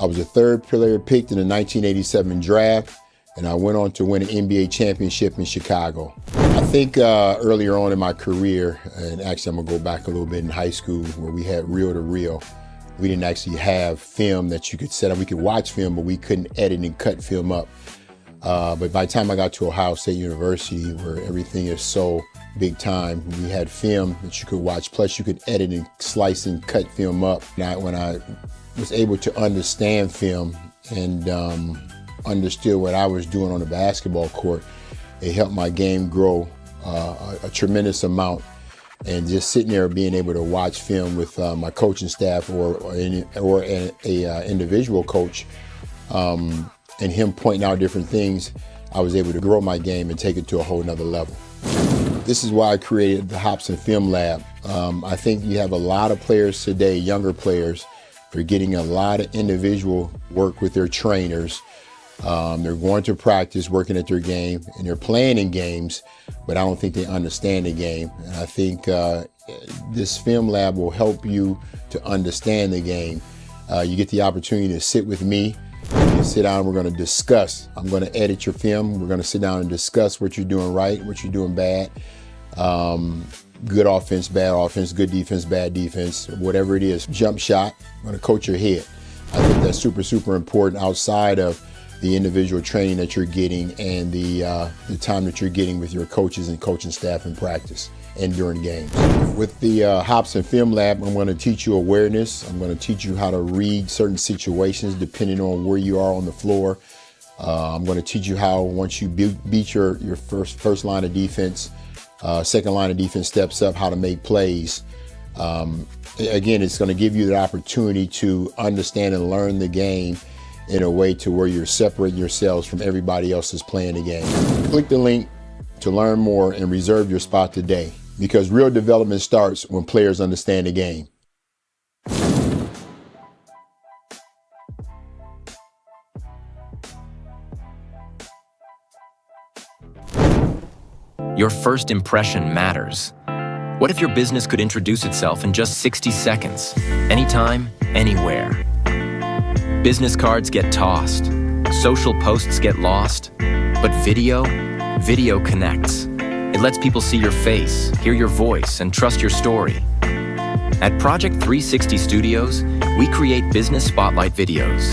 I was the third player picked in the 1987 draft, and I went on to win an NBA championship in Chicago. I think earlier on in my career, and actually I'm gonna go back a little bit in high school where we had reel-to-reel. We didn't actually have film that you could set up. We could watch film, but we couldn't edit and cut film up. But by the time I got to Ohio State University, where everything is so big time, we had film that you could watch, plus you could edit and slice and cut film up. When I was able to understand film and understood what I was doing on the basketball court, it helped my game grow a tremendous amount. And just sitting there being able to watch film with my coaching staff or an individual coach, and him pointing out different things, I was able to grow my game and take it to a whole nother level. This is why I created the Hobson Film Lab. I think you have a lot of players today, younger players, who are getting a lot of individual work with their trainers. They're going to practice, working at their game, and they're playing in games, but I don't think they understand the game. And I think this Film Lab will help you to understand the game. You get the opportunity to sit with me. You sit down, we're going to discuss. I'm going to edit your film. We're going to sit down and discuss what you're doing right, what you're doing bad. Good offense, bad offense, good defense, bad defense, whatever it is. Jump shot, I'm going to coach your head. I think that's super, super important outside of the individual training that you're getting and the time that you're getting with your coaches and coaching staff in practice and during games. With the Hobson Film Lab, I'm going to teach you awareness. I'm going to teach you how to read certain situations depending on where you are on the floor. I'm going to teach you how, once you beat your first line of defense, second line of defense steps up, how to make plays. Again, it's going to give you the opportunity to understand and learn the game in a way to where you're separating yourselves from everybody else that's playing the game. Click the link to learn more and reserve your spot today, because real development starts when players understand the game. Your first impression matters. What if your business could introduce itself in just 60 seconds? Anytime, anywhere. Business cards get tossed. Social posts get lost. But video connects. It lets people see your face, hear your voice, and trust your story. At Project 360 Studios, we create business spotlight videos.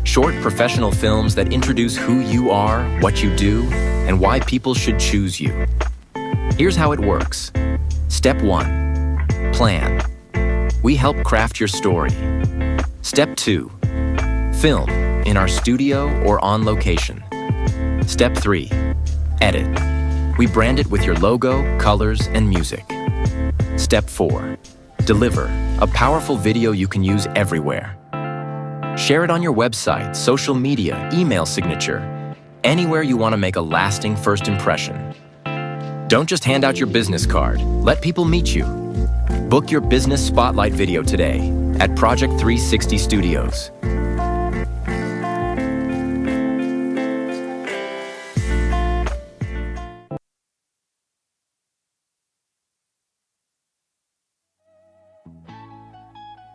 Short professional films that introduce who you are, what you do, and why people should choose you. Here's how it works. Step 1. Plan. We help craft your story. Step 2. Film in our studio or on location. Step 3. Edit. We brand it with your logo, colors, and music. Step 4. Deliver a powerful video you can use everywhere. Share it on your website, social media, email signature, anywhere you want to make a lasting first impression. Don't just hand out your business card. Let people meet you. Book your business spotlight video today at Project 360 Studios.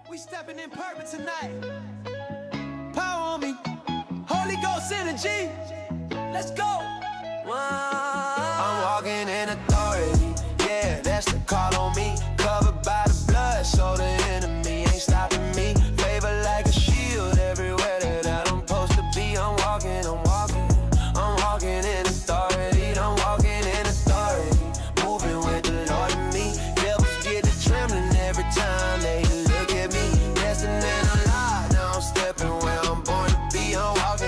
We stepping in purpose tonight. Power on me. Holy Ghost energy. Let's go. I'm walking in authority. Yeah, that's the call on me. Covered by the blood, so the enemy ain't stopping me. Favor like a shield everywhere that I'm supposed to be. I'm walking in authority. I'm walking in authority. Moving with the Lord in me. Devils get to trembling every time they look at me. Destined and alive, now I'm stepping where I'm born to be. I'm walking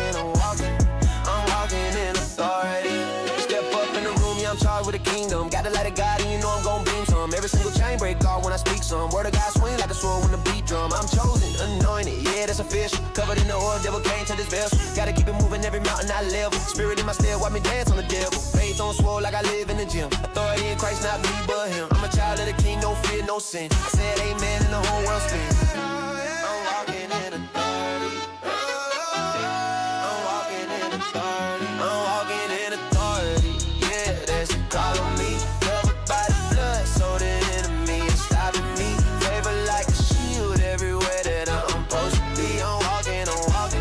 in authority. Step up in the room, yeah, I'm charged with the kingdom. Got the light of God and you know I'm gon' beam some. Every single chain break off when I speak some. Word of God swing like a sword when the beat drum. I'm chosen, anointed, yeah, that's official. Covered in the oil, devil can't touch this vessel. Gotta keep it moving every mountain I level. Spirit in my step, watch me dance on the devil. Faith on swole like I live in the gym. Authority in Christ, not me but him. I'm a child of the king, no fear, no sin. I said amen and the whole world spins. I'm walking in authority. I'm walking in authority. I'm walking in authority. Yeah, that's the call on me. Covered by the blood, so the enemy ain't stopping me. Favor like a shield everywhere that I'm supposed to be. I'm walking in authority.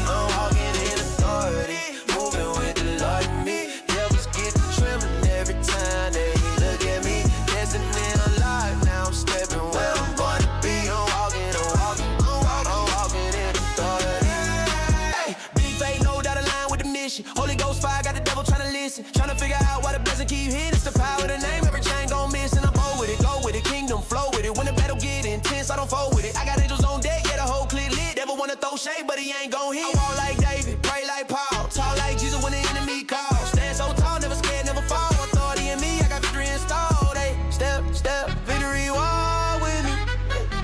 I'm walking in authority. Moving with the Lord in me. Devils get to trembling every time they look at me. Dancing in alive, now I'm stepping where I'm born to be. I'm walking in authority. Hey, big faith, no dotted line with the mission. Holy Ghost fire, got the devil trying to listen. Trying to figure out why the blessing keep hitting. It's the power of the name, every chain gon' miss. And I'm bold with it, go with it, kingdom flow with it. When the battle get intense, I don't fold with it. I got angels on deck, yeah, the whole clip lit. Devil wanna throw shade, but he ain't gon' hit. I walk like David, pray like Paul. Talk like Jesus when the enemy calls. Stand so tall, never scared, never fall. Authority in me, I got victory installed. Hey, step, victory walk with me.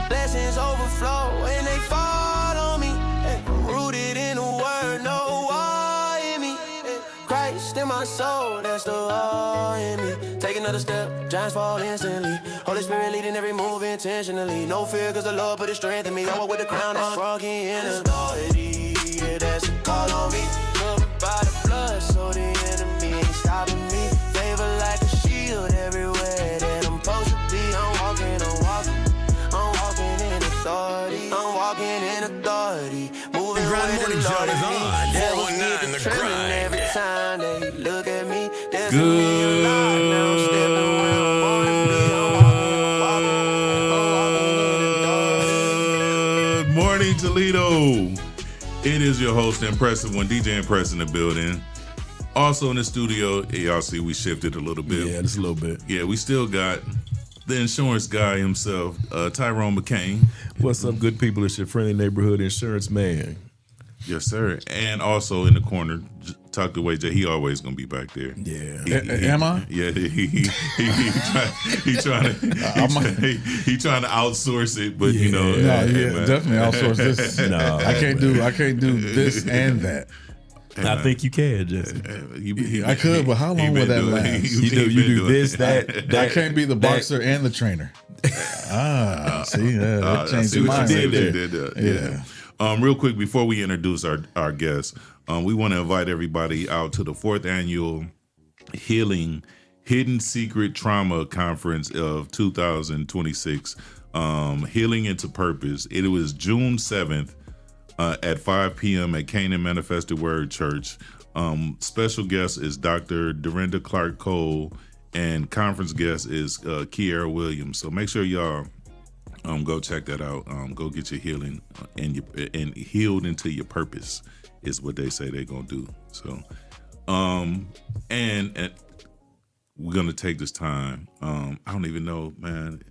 Blessings overflow and they fall on me. Rooted in the word, no war in me. Christ in my soul, that's the war in me. Take another step, giants fall instantly. Holy Spirit leading every move intentionally. No fear, cause the Lord put his strength in me. I walk with the crown, I'm walking in authority. Yeah, that's the call on me. Covered by the blood, so the enemy ain't stopping me. Favor like a shield everywhere that I'm supposed to be. I'm walking in authority. I'm walking in authority. Moving The Grind with Morning the Show Lord is in me. on. Devils 419 get to The trembling Grind. every time they look at me. Dancing in alive, now I'm stepping where I'm born to be. Good morning, Toledo. It is your host, Impressive One, DJ Impress in the building. Also in the studio, y'all see we shifted a little bit. Yeah, just a little bit. Yeah, we still got the insurance guy himself, Tyrone McCain. What's up, good people? It's your friendly neighborhood insurance man. Yes, sir. And also in the corner, tucked away, Jay. He always gonna be back there. Yeah. Am I? Yeah. He trying to outsource it, but you know. Definitely outsource this. No, I can't do this and that. I think you can, Jesse. I could, but how long would that last? You do this, that. I can't be the boxer and the trainer. See, that changed your mind right there. Yeah. Real quick, before we introduce our guests, we want to invite everybody out to the 4th annual Healing Hidden Secret Trauma Conference of 2026, Healing into Purpose. It was June 7th at 5 p.m. at Canaan Manifested Word Church. Special guest is Dr. Dorinda Clark Cole, and conference guest is Kiera Williams. So make sure y'all Go check that out. Go get your healing and healed into your purpose is what they say they're gonna do. So, and we're gonna take this time. I don't even know, man.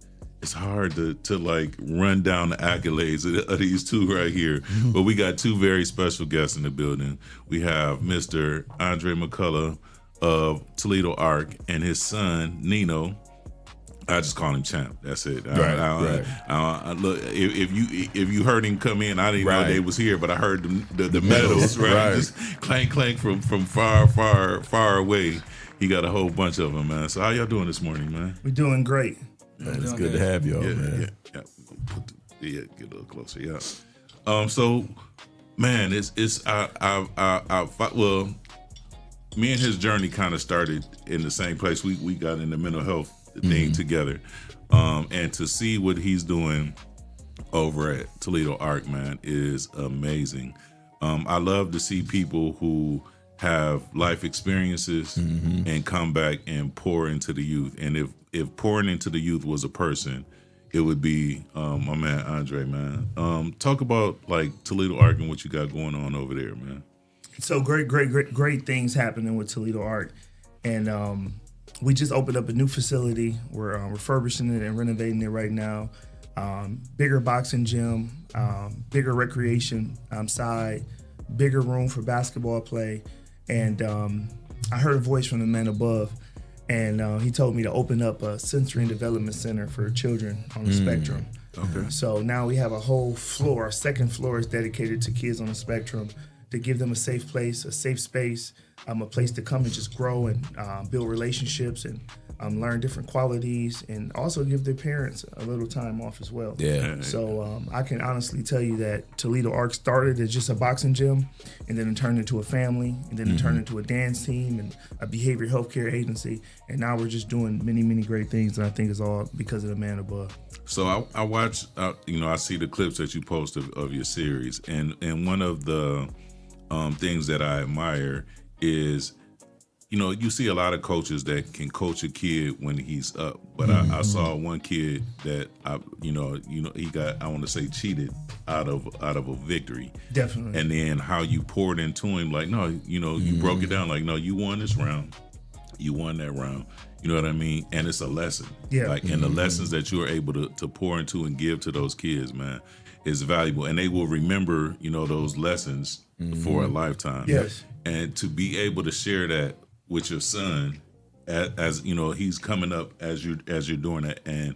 It's hard to like run down the accolades of these two right here. But we got two very special guests in the building. We have Mr. Andre McCallum of Toledo Arc and his son Nino. I just call him Champ. That's it. Right. Look, if you heard him come in, I didn't know they was here, but I heard the medals, right? Just clank from far away. He got a whole bunch of them, man. So how y'all doing this morning, man? We're doing great. Man, it's good to have y'all, man. Yeah, get a little closer, yeah. So, man, well, me and his journey kind of started in the same place. We got in the mental health thing together, and to see what he's doing over at Toledo Arc, man, is amazing. I love to see people who have life experiences and come back and pour into the youth. And if pouring into the youth was a person, it would be my man Andre, man. Talk about like Toledo Arc and what you got going on over there, man. So great things happening with Toledo Arc, and we just opened up a new facility. We're refurbishing it and renovating it right now. Bigger boxing gym, bigger recreation side, bigger room for basketball play. And I heard a voice from the man above, and he told me to open up a sensory and development center for children on the spectrum. Okay. So now we have a whole floor. Our second floor is dedicated to kids on the spectrum, to give them a safe place, a safe space, a place to come and just grow and build relationships and learn different qualities, and also give their parents a little time off as well. Yeah. So I can honestly tell you that Toledo Arc started as just a boxing gym, and then it turned into a family, and then it turned into a dance team and a behavioral healthcare agency, and now we're just doing many great things, and I think it's all because of the man above. So I watch, I see the clips that you post of your series, and one of the things that I admire is, you see a lot of coaches that can coach a kid when he's up, but I saw one kid that he got, I want to say, cheated out of a victory. Definitely. And then how you poured into him, like, no, you broke it down, like, no, you won this round, you won that round. You know what I mean? And it's a lesson. Yeah. Like, and the lessons that you are able to pour into and give to those kids, man, is valuable, and they will remember, those lessons for a lifetime. Yes. And to be able to share that with your son, as he's coming up as you're doing that and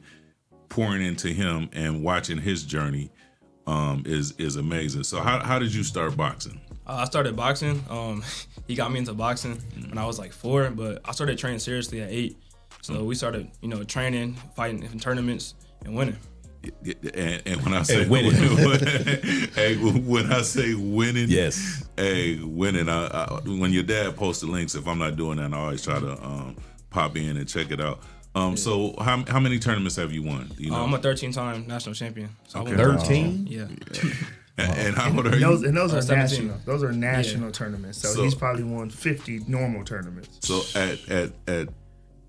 pouring into him and watching his journey, is amazing. So how did you start boxing? I started boxing. He got me into boxing when I was like 4, but I started training seriously at 8. So we started, training, fighting in tournaments, and winning. And when I say winning, when I say winning, yes, winning. When your dad posts the links, if I'm not doing that, I always try to pop in and check it out. So how many tournaments have you won? I'm a 13-time national champion. So okay. 13? Yeah. And how old are you? Those are 17. national. Those are national tournaments. So he's probably won 50 normal tournaments. So at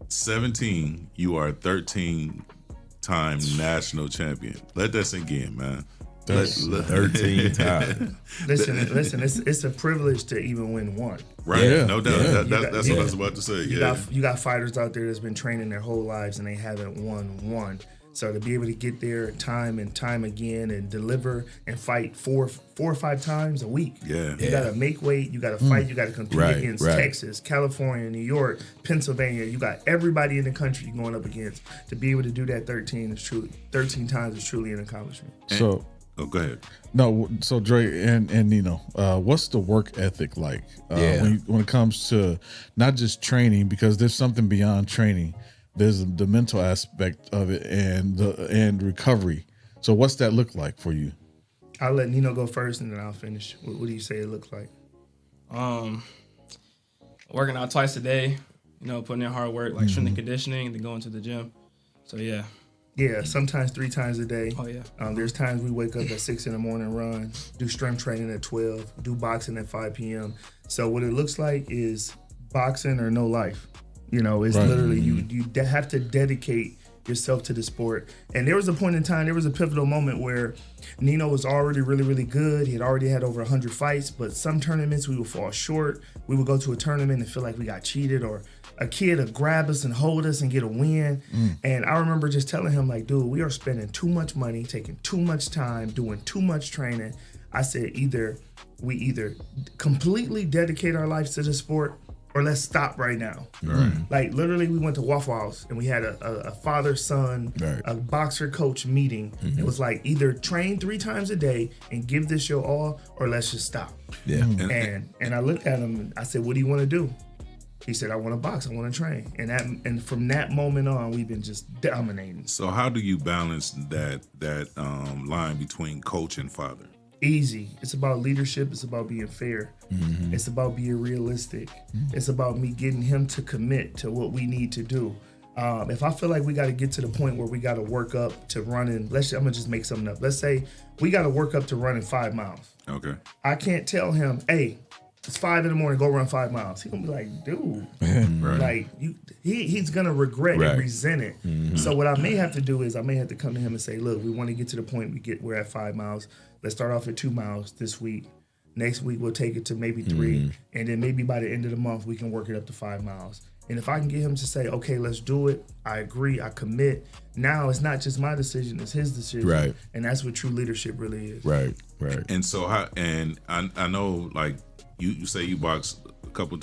17, you are 13-time national champion. Let that sink in, man. 13 times. Listen. It's a privilege to even win one. Right? Yeah. No doubt. That's what I was about to say. You got fighters out there that's been training their whole lives and they haven't won one. So to be able to get there time and time again and deliver and fight four or 5 times a week. Yeah. You got to make weight. You got to fight. You got to compete against Texas, California, New York, Pennsylvania. You got everybody in the country you're going up against. To be able to do that 13 times is truly an accomplishment. So, go ahead. No, so Dre and Nino, what's the work ethic like when it comes to not just training, because there's something beyond training. There's the mental aspect of it and recovery. So what's that look like for you? I'll let Nino go first and then I'll finish. What do you say it looks like? Working out twice a day, putting in hard work, like strength and conditioning, and then going to the gym. So yeah. Yeah, sometimes 3 times a day. Oh yeah. There's times we wake up at 6 in the morning, run, do strength training at 12, do boxing at 5 p.m. So what it looks like is boxing or no life. It's literally you have to dedicate yourself to the sport. And there was a point in time, there was a pivotal moment where Nino was already really, really good. He had already had over 100 fights, but some tournaments we would fall short. We would go to a tournament and feel like we got cheated, or a kid would grab us and hold us and get a win. And I remember just telling him, like, dude, we are spending too much money, taking too much time, doing too much training. I said, we either completely dedicate our lives to the sport, or let's stop right now. Right. Like, literally, we went to Waffle House and we had a father-son, a boxer-coach meeting. It was like, either train 3 times a day and give this your all, or let's just stop. Yeah. And I looked at him and I said, what do you want to do? He said, I want to box, I want to train. And from that moment on, we've been just dominating. So how do you balance that line between coach and father? Easy. It's about leadership. It's about being fair. It's about being realistic. It's about me getting him to commit to what we need to do. If I feel like we got to get to the point where we got to work up to running, I'm gonna just make something up. Let's say we got to work up to running 5 miles. Okay. I can't tell him, hey, it's 5 a.m, go run 5 miles. He's gonna be like, dude, like he's gonna regret and resent it. So what I may have to do is I may have to come to him and say, look, we want to get to the point we're at 5 miles. Let's start off at 2 miles this week. Next week we'll take it to maybe 3, and then maybe by the end of the month we can work it up to 5 miles. And if I can get him to say, okay, let's do it, I agree, I commit. Now it's not just my decision, it's his decision. Right. And that's what true leadership really is. Right. And so I know, like, you say you box a couple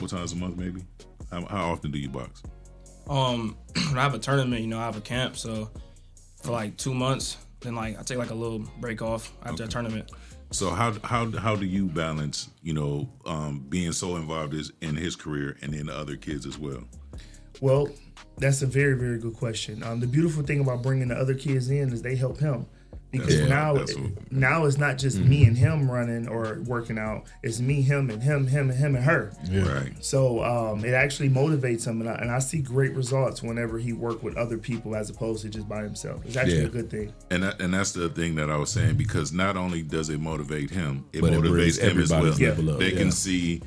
times a month, maybe. How often do you box? When I have a tournament, I have a camp, so for like 2 months, then like I take like a little break off after a tournament. So how do you balance, being so involved in his career and in the other kids as well? Well, that's a very, very good question. The beautiful thing about bringing the other kids in is they help him. Because now it's not just me and him running or working out. It's me, him, and him, and her. Yeah. Right. So it actually motivates him, and I see great results whenever he works with other people as opposed to just by himself. It's actually a good thing. And that's the thing that I was saying, because not only does it motivate him, it motivates him as well. They can see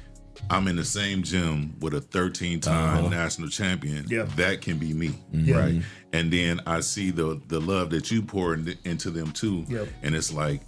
I'm in the same gym with a 13-time national champion. That can be me, right? And then I see the love that you pour into them too, and it's like,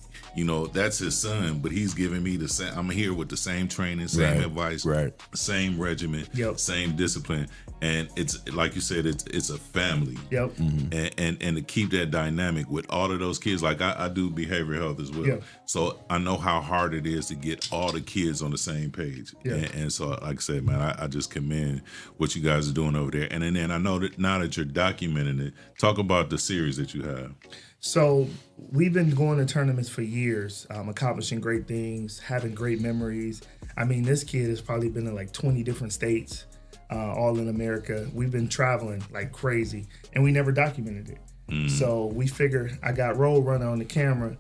that's his son, but he's giving me the same. I'm here with the same training, same advice, same regimen, same discipline, and it's like you said, it's a family. And to keep that dynamic with all of those kids, like I do behavioral health as well, so I know how hard it is to get all the kids on the same page. And so, like I said, man, I just commend what you guys are doing over there. And then I know that now that you're documenting it, talk about the series that you have. So we've been going to tournaments for years, accomplishing great things, having great memories. I mean, this kid has probably been in like 20 different states, all in America. We've been traveling like crazy, and we never documented it. So we figured, I got Roadrunner on the camera.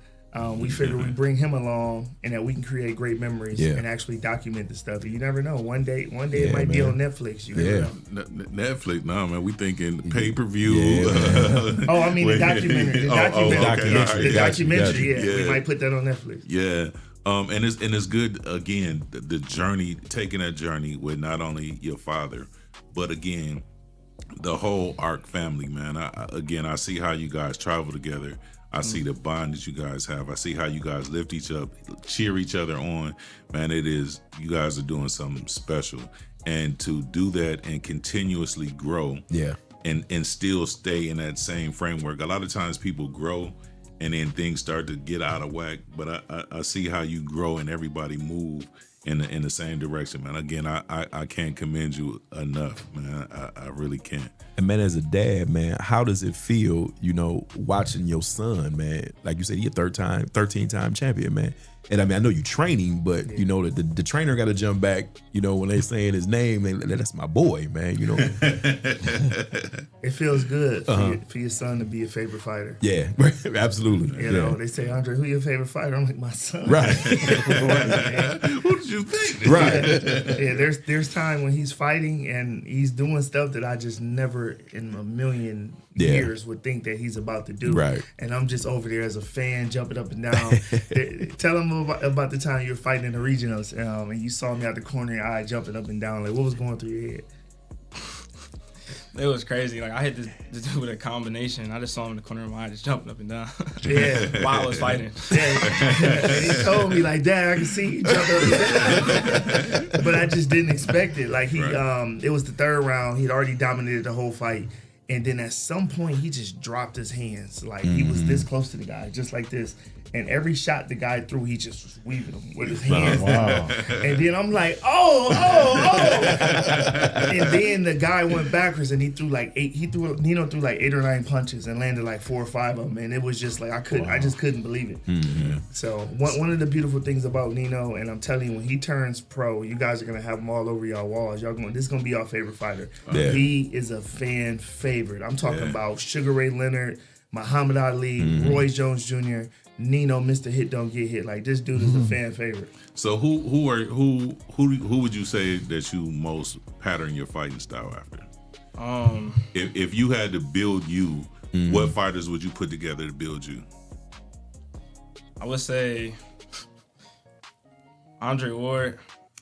We figured we bring him along, and that we can create great memories and actually document the stuff. And you never know. One day it might be on Netflix. You never know. Netflix, no, man. We thinking pay-per-view. I mean the documentary. The documentary. We might put that on Netflix. Yeah. And it's good, again, the journey, taking that journey with not only your father, but again, the whole ARC family, man. I see how you guys travel together. I see the bond that you guys have. I see how you guys lift each up, cheer each other on. Man, you guys are doing something special. And to do that and continuously grow and still stay in that same framework. A lot of times people grow and then things start to get out of whack. But I see how you grow and everybody move in the same direction, man. Again, I can't commend you enough, man. I really can't. And man, as a dad, man, how does it feel, watching your son, man? Like you said, he's a 13-time champion, man. And I mean, I know you're training, but the trainer got to jump back, when they saying his name, that's my boy, man, It feels good for your son to be a favorite fighter. Yeah, absolutely. They say, Andre, who your favorite fighter? I'm like, my son. Right. What did you think? Right. There's time when he's fighting and he's doing stuff that I just never in a million years would think that he's about to do. Right. And I'm just over there as a fan, jumping up and down. Tell him about the time you were fighting in the regionals, and you saw me out the corner of your eye jumping up and down. Like, what was going through your head? It was crazy. Like I hit this dude with a combination. I just saw him in the corner of my eye, just jumping up and down. Yeah, while I was fighting. And he told me like, "Dad, I can see you jump up and down," but I just didn't expect it. Like it was the third round. He'd already dominated the whole fight, and then at some point he just dropped his hands. Like he was this close to the guy, just like this. And every shot the guy threw, he just was weaving them with his hands. Wow. And then I'm like, oh. And then the guy went backwards and he threw like 8. Nino threw like 8 or 9 punches and landed like 4 or 5 of them. And it was just like I just couldn't believe it. Mm-hmm. So one of the beautiful things about Nino, and I'm telling you, when he turns pro, you guys are gonna have him all over y'all walls. This is gonna be our favorite fighter. Yeah. He is a fan favorite. I'm talking about Sugar Ray Leonard, Muhammad Ali, Roy Jones Jr., Nino, Mr. Hit Don't Get Hit. Like this dude is a fan favorite. So who would you say that you most pattern your fighting style after? If you had to build you, what fighters would you put together to build you? I would say Andre Ward.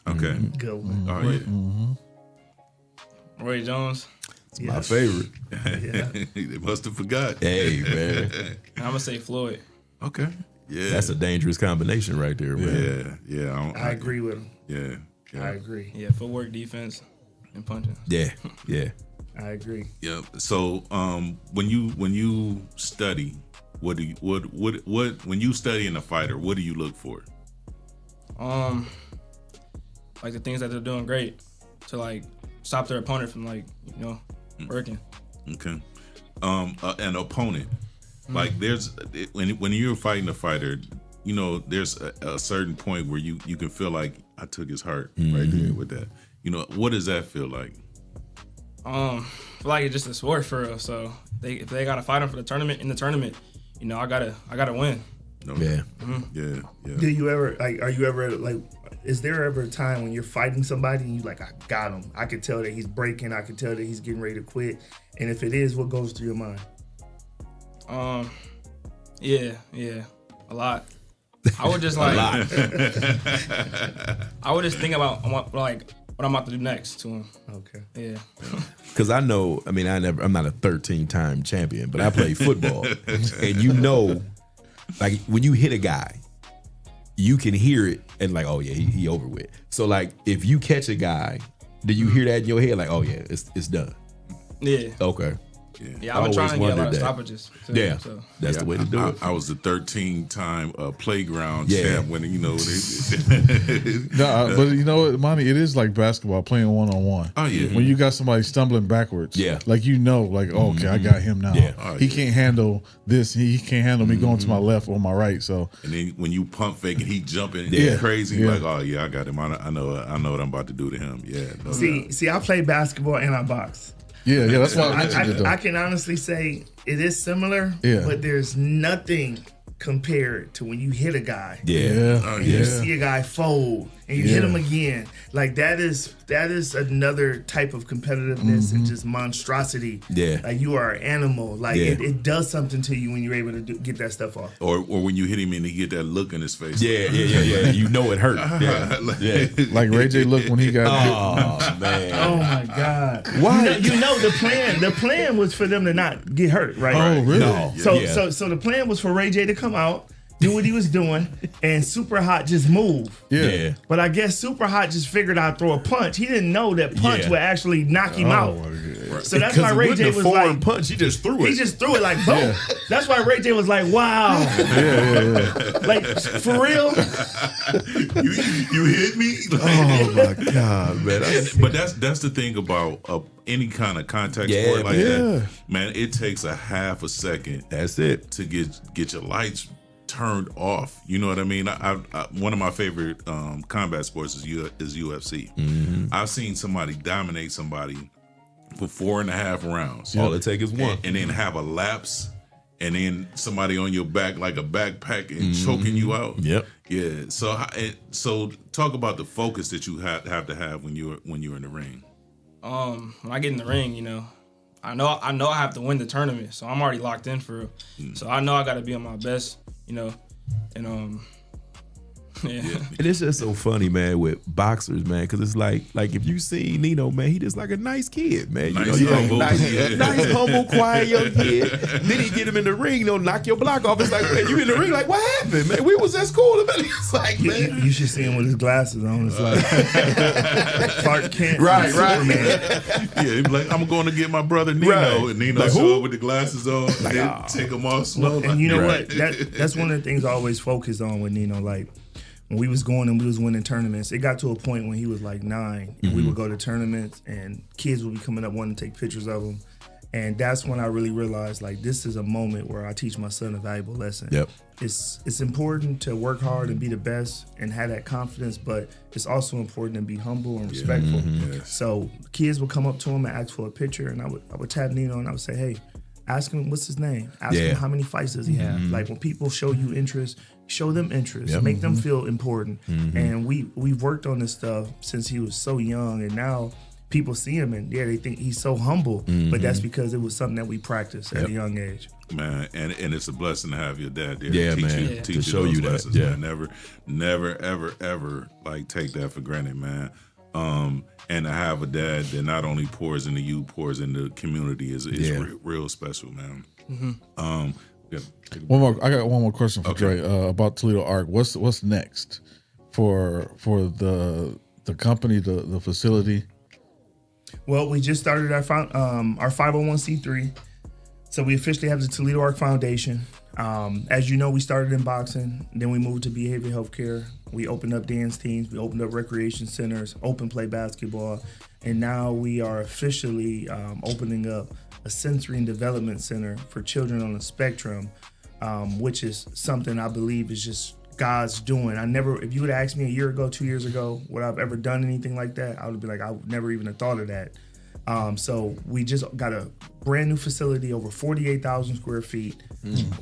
Okay. Good one. Oh yeah. Roy Jones. It's my favorite. They must have forgot. Hey man. I'm gonna say Floyd. Okay. Yeah. That's a dangerous combination right there, man. Yeah. I agree with him. Yeah. I agree. Yeah, footwork, defense, and punching. Yeah. I agree. Yeah. So when you study, when you study in a fighter, what do you look for? Like the things that they're doing great to like stop their opponent from like, working. Okay. An opponent. Like there's when you're fighting a fighter, there's a certain point where you can feel like I took his heart right there with that. What does that feel like? I feel like it's just a sport for real. So if they gotta fight him for the tournament, I gotta win. Okay. Yeah. Yeah. Do you ever are you ever like? Is there ever a time when you're fighting somebody and you like, I got him. I can tell that he's breaking. I can tell that he's getting ready to quit. And if it is, what goes through your mind? Yeah, a lot. I would just like, I would just think about what I'm about to do next to him. Okay. Yeah. Because I'm not a 13-time champion, but I play football, and like when you hit a guy, you can hear it and like, oh yeah, he over with. So like, if you catch a guy, do you hear that in your head? Like, oh yeah, it's done. Yeah. Okay. Yeah, I've been trying to get a lot of stoppages. Too, yeah, so. That's the way to do it. I was the 13-time playground champ when No, but you know what, Monty, it is like basketball, playing one-on-one. Oh yeah. When you got somebody stumbling backwards, like okay, I got him now. Yeah. He can't handle this. He can't handle me going to my left or my right. So and then when you pump fake and he jumping crazy, like, oh yeah, I got him. I know what I'm about to do to him. Yeah. No See, I play basketball and I box. Yeah, that's why I can honestly say it is similar, but there's nothing compared to when you hit a guy. You see a guy fold and you hit him again. Like that is another type of competitiveness and just monstrosity. Yeah. Like you are an animal. Like it does something to you when you're able to get that stuff off. Or when you hit him and he get that look in his face. Yeah. You know it hurt. Like Ray J looked when he got hit. Man. Oh my God. Why? You know the plan was for them to not get hurt, right? Oh, really? No. So the plan was for Ray J to come out, do what he was doing, and Super Hot just move. Yeah. But I guess Super Hot just figured I'd throw a punch. He didn't know that punch would actually knock him out. So that's why Ray J was like, punch. He just threw it. He just threw it like boom. That's why Ray J was like, wow. Like for real. You hit me. Oh my God, man. But that's the thing about any kind of contact sport like that. Man, it takes a half a second. That's it to get your lights turned off. You know what I mean? I one of my favorite combat sports is UFC. I've seen somebody dominate somebody for 4.5 rounds. All it takes is one, and then have a lapse, and then somebody on your back like a backpack and choking you out. Yep. Yeah. So talk about the focus that you have to have when you're in the ring. When I get in the ring, I know I have to win the tournament, so I'm already locked in for real. So I know I got to be on my best, and Yeah. And it's just so funny, man, with boxers, man, because it's like if you see Nino, man, he just like a nice kid, man. Nice, you know, humble. nice, humble, quiet young kid. Then he get him in the ring, they'll knock your block off. It's like, man, you in the ring, like, what happened, man? We was at school. It's like, man. You should see him with his glasses on. It's like Clark Kent. Right. Yeah, he be like, I'm going to get my brother Nino. Right. And Nino Like, show who? up with the glasses on, and then take them off slow. And you know what? That's one of the things I always focus on with Nino. Like, when we was going and we was winning tournaments, it got to a point when he was like 9, and we would go to tournaments, and kids would be coming up wanting to take pictures of him. And that's when I really realized, like, this is a moment where I teach my son a valuable lesson. Yep. It's important to work hard and be the best and have that confidence, but it's also important to be humble and respectful. So kids would come up to him and ask for a picture, and I would tap Nino and I would say, hey, ask him what's his name. Ask him how many fights does he have. Like, when people show you interest, show them interest. Yep. Make them feel important. And we've worked on this stuff since he was so young, and now people see him and they think he's so humble, but that's because it was something that we practiced at a young age. Man, and it's a blessing to have your dad there Yeah, to teach man. you, Yeah. teach To show those you that, lessons, yeah. man. Never, ever like take that for granted, man. And to have a dad that not only pours into you, pours into the community is real special, man. I got one more question for Dre about Toledo Arc. What's next for the company, the facility? Well, we just started our 501c3, so we officially have the Toledo Arc Foundation. As you know, we started in boxing, then we moved to behavioral health care. We opened up dance teams, we opened up recreation centers, open play basketball, and now we are officially opening up a sensory and development center for children on the spectrum, which is something I believe is just God's doing. If you would have asked me a year ago, 2 years ago, would I've ever done anything like that, I would be like, I would never even have thought of that. So we just got a brand new facility, over 48,000 square feet.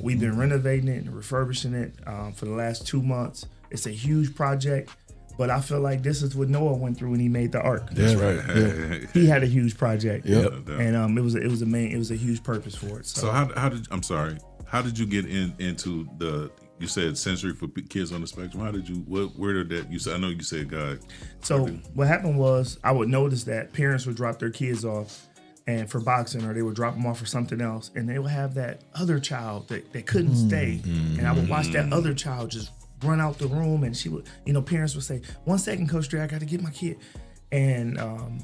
We've been renovating it and refurbishing it for the last 2 months. It's a huge project, but I feel like this is what Noah went through when he made the ark. That's right. Yeah. He had a huge project. Yep. And it was a huge purpose for it. So how did you get into the? You said sensory for kids on the spectrum. How did you? Where did that? You said, I know you said God. So what happened was, I would notice that parents would drop their kids off, and for boxing, or they would drop them off for something else, and they would have that other child that couldn't stay, and I would watch that other child just run out the room, and she would, parents would say, 1 second, Coach Dre, I got to get my kid. And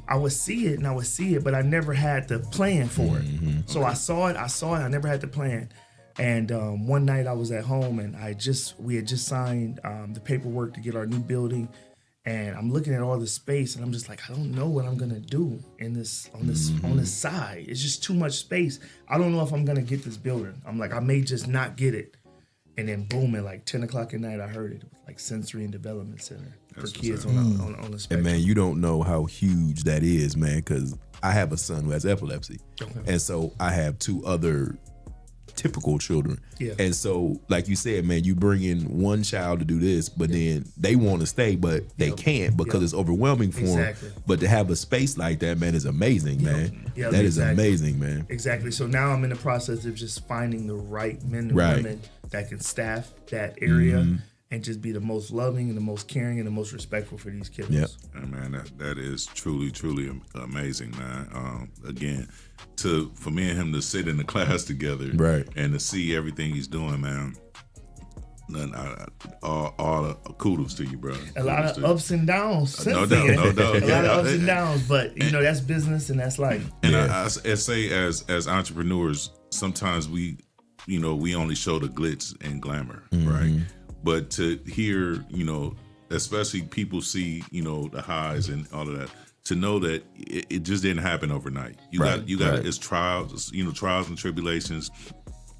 I would see it, but I never had the plan for it. So I saw it, I never had the plan. And one night I was at home, and we had just signed the paperwork to get our new building, and I'm looking at all the space, and I'm just like, I don't know what I'm gonna do on this side. It's just too much space. I don't know if I'm gonna get this building. I'm like, I may just not get it. And then boom, at like 10 o'clock at night, I heard it. It was like Sensory and Development Center for kids on the spectrum. And man, you don't know how huge that is, man, because I have a son who has epilepsy. And so I have 2 other typical children. Yeah. And so, like you said, man, you bring in one child to do this, but then they want to stay, but they can't because it's overwhelming for them. But to have a space like that, man, is amazing, man. Yep, that is amazing, man. Exactly. So now I'm in the process of just finding the right men and women that can staff that area and just be the most loving and the most caring and the most respectful for these kids. Yep. And man, that is truly amazing, man. Again, for me and him to sit in the class together, and to see everything he's doing, man. All kudos to you, bro. A lot of ups and downs. No doubt. A lot of ups and downs, but that's business and that's life. And I say, as entrepreneurs, sometimes we only show the glitz and glamour, right? But to hear, especially people see, the highs and all of that, to know that it just didn't happen overnight. You got it's trials, trials and tribulations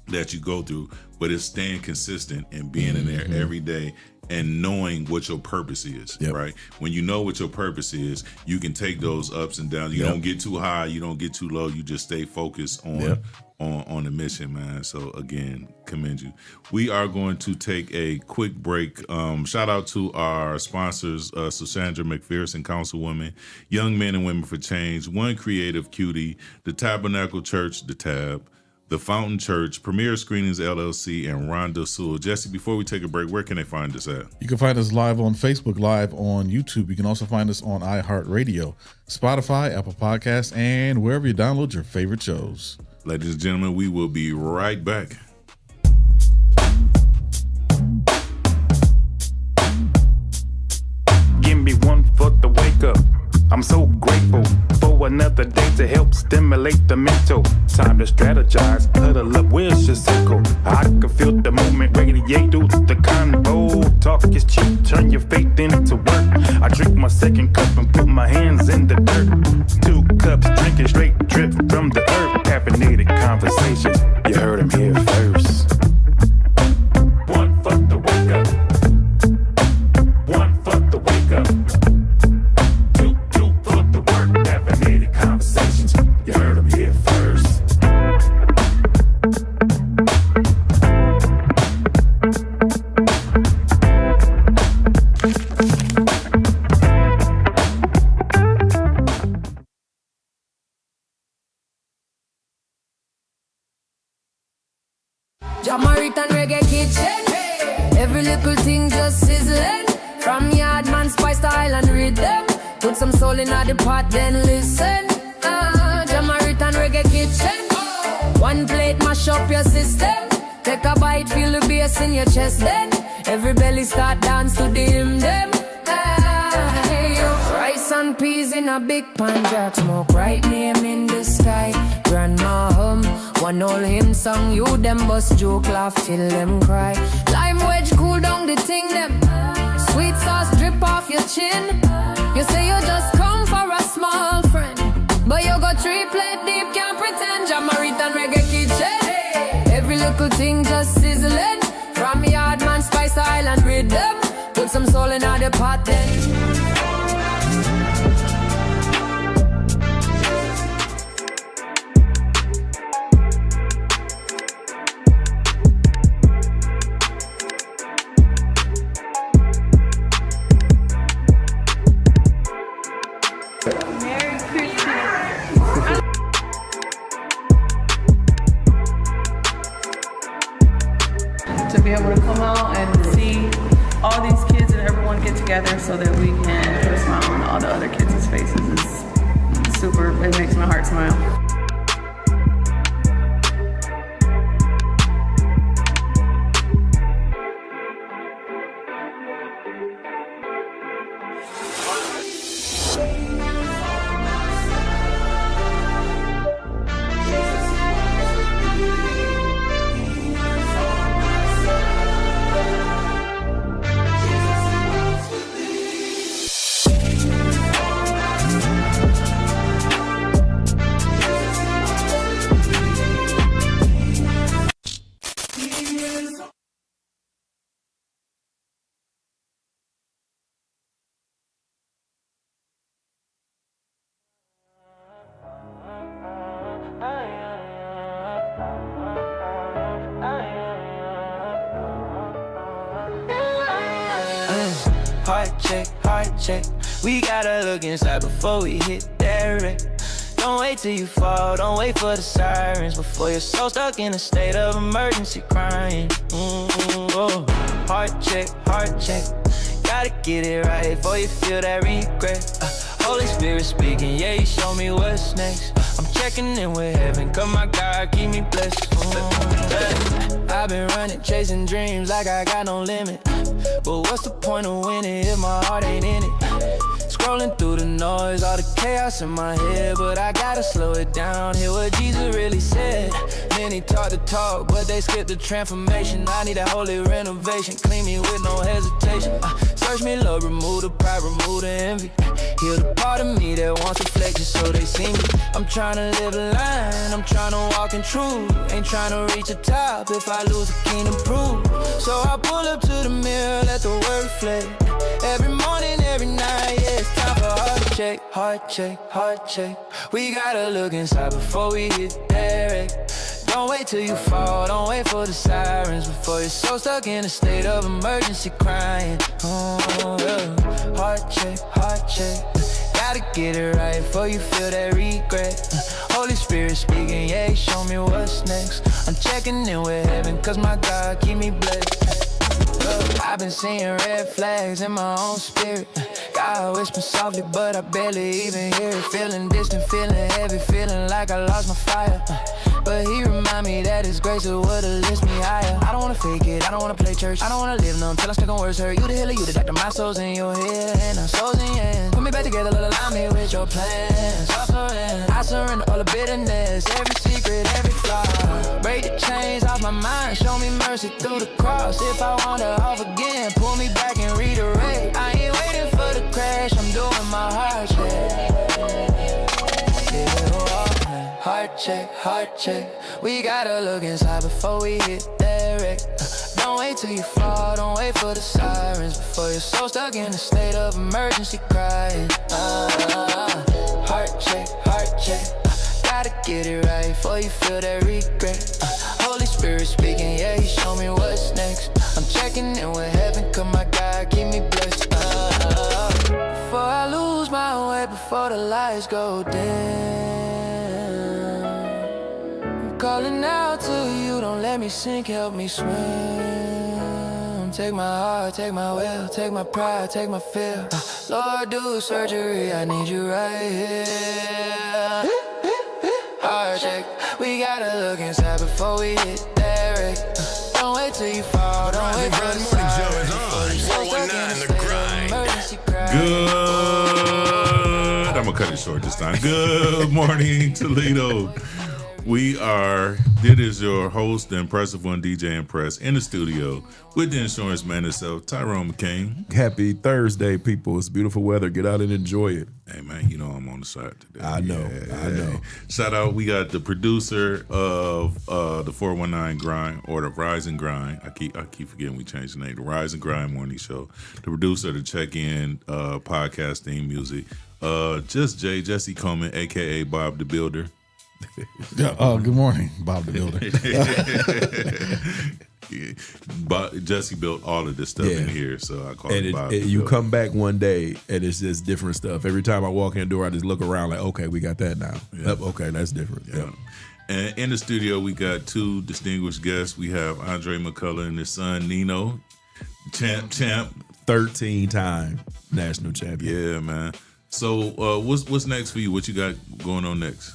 that you go through, but it's staying consistent and being in there every day and knowing what your purpose is, right? When you know what your purpose is, you can take those ups and downs. You don't get too high, you don't get too low. You just stay focused on the mission, man. So again, commend you. We are going to take a quick break. Shout out to our sponsors, Susandra McPherson, Councilwoman, Young Men and Women for Change, One Creative Cutie, the Tabernacle Church, the Tab, The Fountain Church, Premier Screenings LLC, and Rhonda Sewell. Jesse, before we take a break, where can they find us at? You can find us live on Facebook, live on YouTube. You can also find us on iHeartRadio, Spotify, Apple Podcasts, and wherever you download your favorite shows. Ladies and gentlemen, we will be right back. Give me one foot to wake up. I'm so grateful for another day to help stimulate the mental. Time to strategize, huddle up, where's your circle? I can feel the movement radiate through the convo. Talk is cheap, turn your faith into work. I drink my second cup and put my hands in the dirt. 2 cups, drinking straight drip from the earth. Caffeinated conversations, you heard them here first. One foot to wake up. One foot to wake up. You heard them here first. Jamaican reggae kitchen. Every little thing just sizzling. From Yardman spice to Island rhythm. Put some soul in the pot, then listen. Jamaican reggae kitchen. One plate mash up your system. Take a bite, feel the bass in your chest. Then every belly start dance to the hymn them. Rice and peas in a big pan, jack smoke right name in the sky. Grandma hum, one old hymn song. You them bust joke, laugh till them cry. Lime wedge cool down the thing them. Sweet sauce drip off your chin. You say you just come for a small friend, but you got 3 plate deep, can't pretend. Jamaican reggae kitchen. Every little thing just sizzling. From Yardman spice to Island rhythm. Put some soul in the pot then. To be able to come out and see all these kids and everyone get together so that we can put a smile on all the other kids' faces is super. It makes my heart smile. Heart check. We gotta look inside before we hit that wreck. Don't wait till you fall, don't wait for the sirens. Before you're so stuck in a state of emergency crying. Oh. Heart check. Gotta get it right before you feel that regret. Holy Spirit speaking, yeah, you show me what's next. I'm checking in with heaven, cause my God keep me blessed. I've been running, chasing dreams like I got no limit. But what's the point of winning if my heart ain't in it? Scrolling through the noise, all the chaos in my head, but I gotta slow it down, hear what Jesus really said. Many talk the talk, but they skip the transformation. I need a holy renovation, clean me with no hesitation. Search me, Lord, remove the pride, remove the envy. Heal the part of me that wants reflection so they see me. I'm tryna live a line, I'm tryna walk in truth. Ain't tryna reach the top if I lose the kingdom proof. So I pull up to the mirror, let the word reflect. Every morning, every night, yeah, it's time for heart check. We gotta look inside before we hit that wreck. Don't wait till you fall, don't wait for the sirens. Before you're so stuck in a state of emergency crying. Oh, yeah. Heart check. Gotta get it right before you feel that regret. Holy Spirit Spirit speaking, yeah, he show me what's next. I'm checking in with heaven, cause my God keep me blessed. Look, I've been seeing red flags in my own spirit. God whisper softly, but I barely even hear it. Feeling distant, feeling heavy, feeling like I lost my fire. But he remind me that his grace is what'll lift me higher. I don't wanna fake it, I don't wanna play church. I don't wanna live numb till I'm stuck on words hurt. You the healer, you the doctor, my soul's in your head and our soul's in your hands. Put me back together, Lord, align me with your plans. I surrender all the bitterness, every secret, every flaw. Break the chains off my mind, show me mercy through the cross. If I wander off again, pull me back and redirect. I ain't waiting for the crash, I'm doing my heart check. Heart check. We gotta look inside before we hit that wreck. Don't wait till you fall, don't wait for the sirens. Before you're so stuck in a state of emergency crying. Heart check. Gotta get it right before you feel that regret. Holy Spirit speaking, yeah, he show me what's next. I'm checking in with heaven, cause my God keep me blessed. Before I lose my way, before the lights go dim, I'm calling out to you, don't let me sink, help me swim. Take my heart, take my will, take my pride, take my fear. Lord, do surgery, I need you right here. Heart check, we gotta look inside before we hit that wreck. Don't wait till you fall, don't wait for the sirens. Before you're so stuck in a state of emergency cry. Good. I'm gonna cut it short this time. Good morning, Toledo. It is your host, the impressive one, DJ Impress, in the studio with the insurance man himself, Tyrone McCain. Happy Thursday, people. It's beautiful weather. Get out and enjoy it. Hey, man, you know I'm on the side today. I know. Shout out, we got the producer of the 419 Grind, or the Rise and Grind. I keep forgetting we changed the name. The Rise and Grind Morning Show. The producer of the Check-In podcast theme music. Jesse Coleman, a.k.a. Bob the Builder. Good morning, Bob the Builder. Jesse built all of this stuff in here, so I call it Bob. You come back one day and it's just different stuff. Every time I walk in the door, I just look around like, okay, we got that now. Yeah. Yep, okay, that's different. Yeah. Yep. And in the studio, we got two distinguished guests. We have Nino McCallum and his son Nino, champ, 13-time national champion. Yeah, man. So what's next for you? What you got going on next?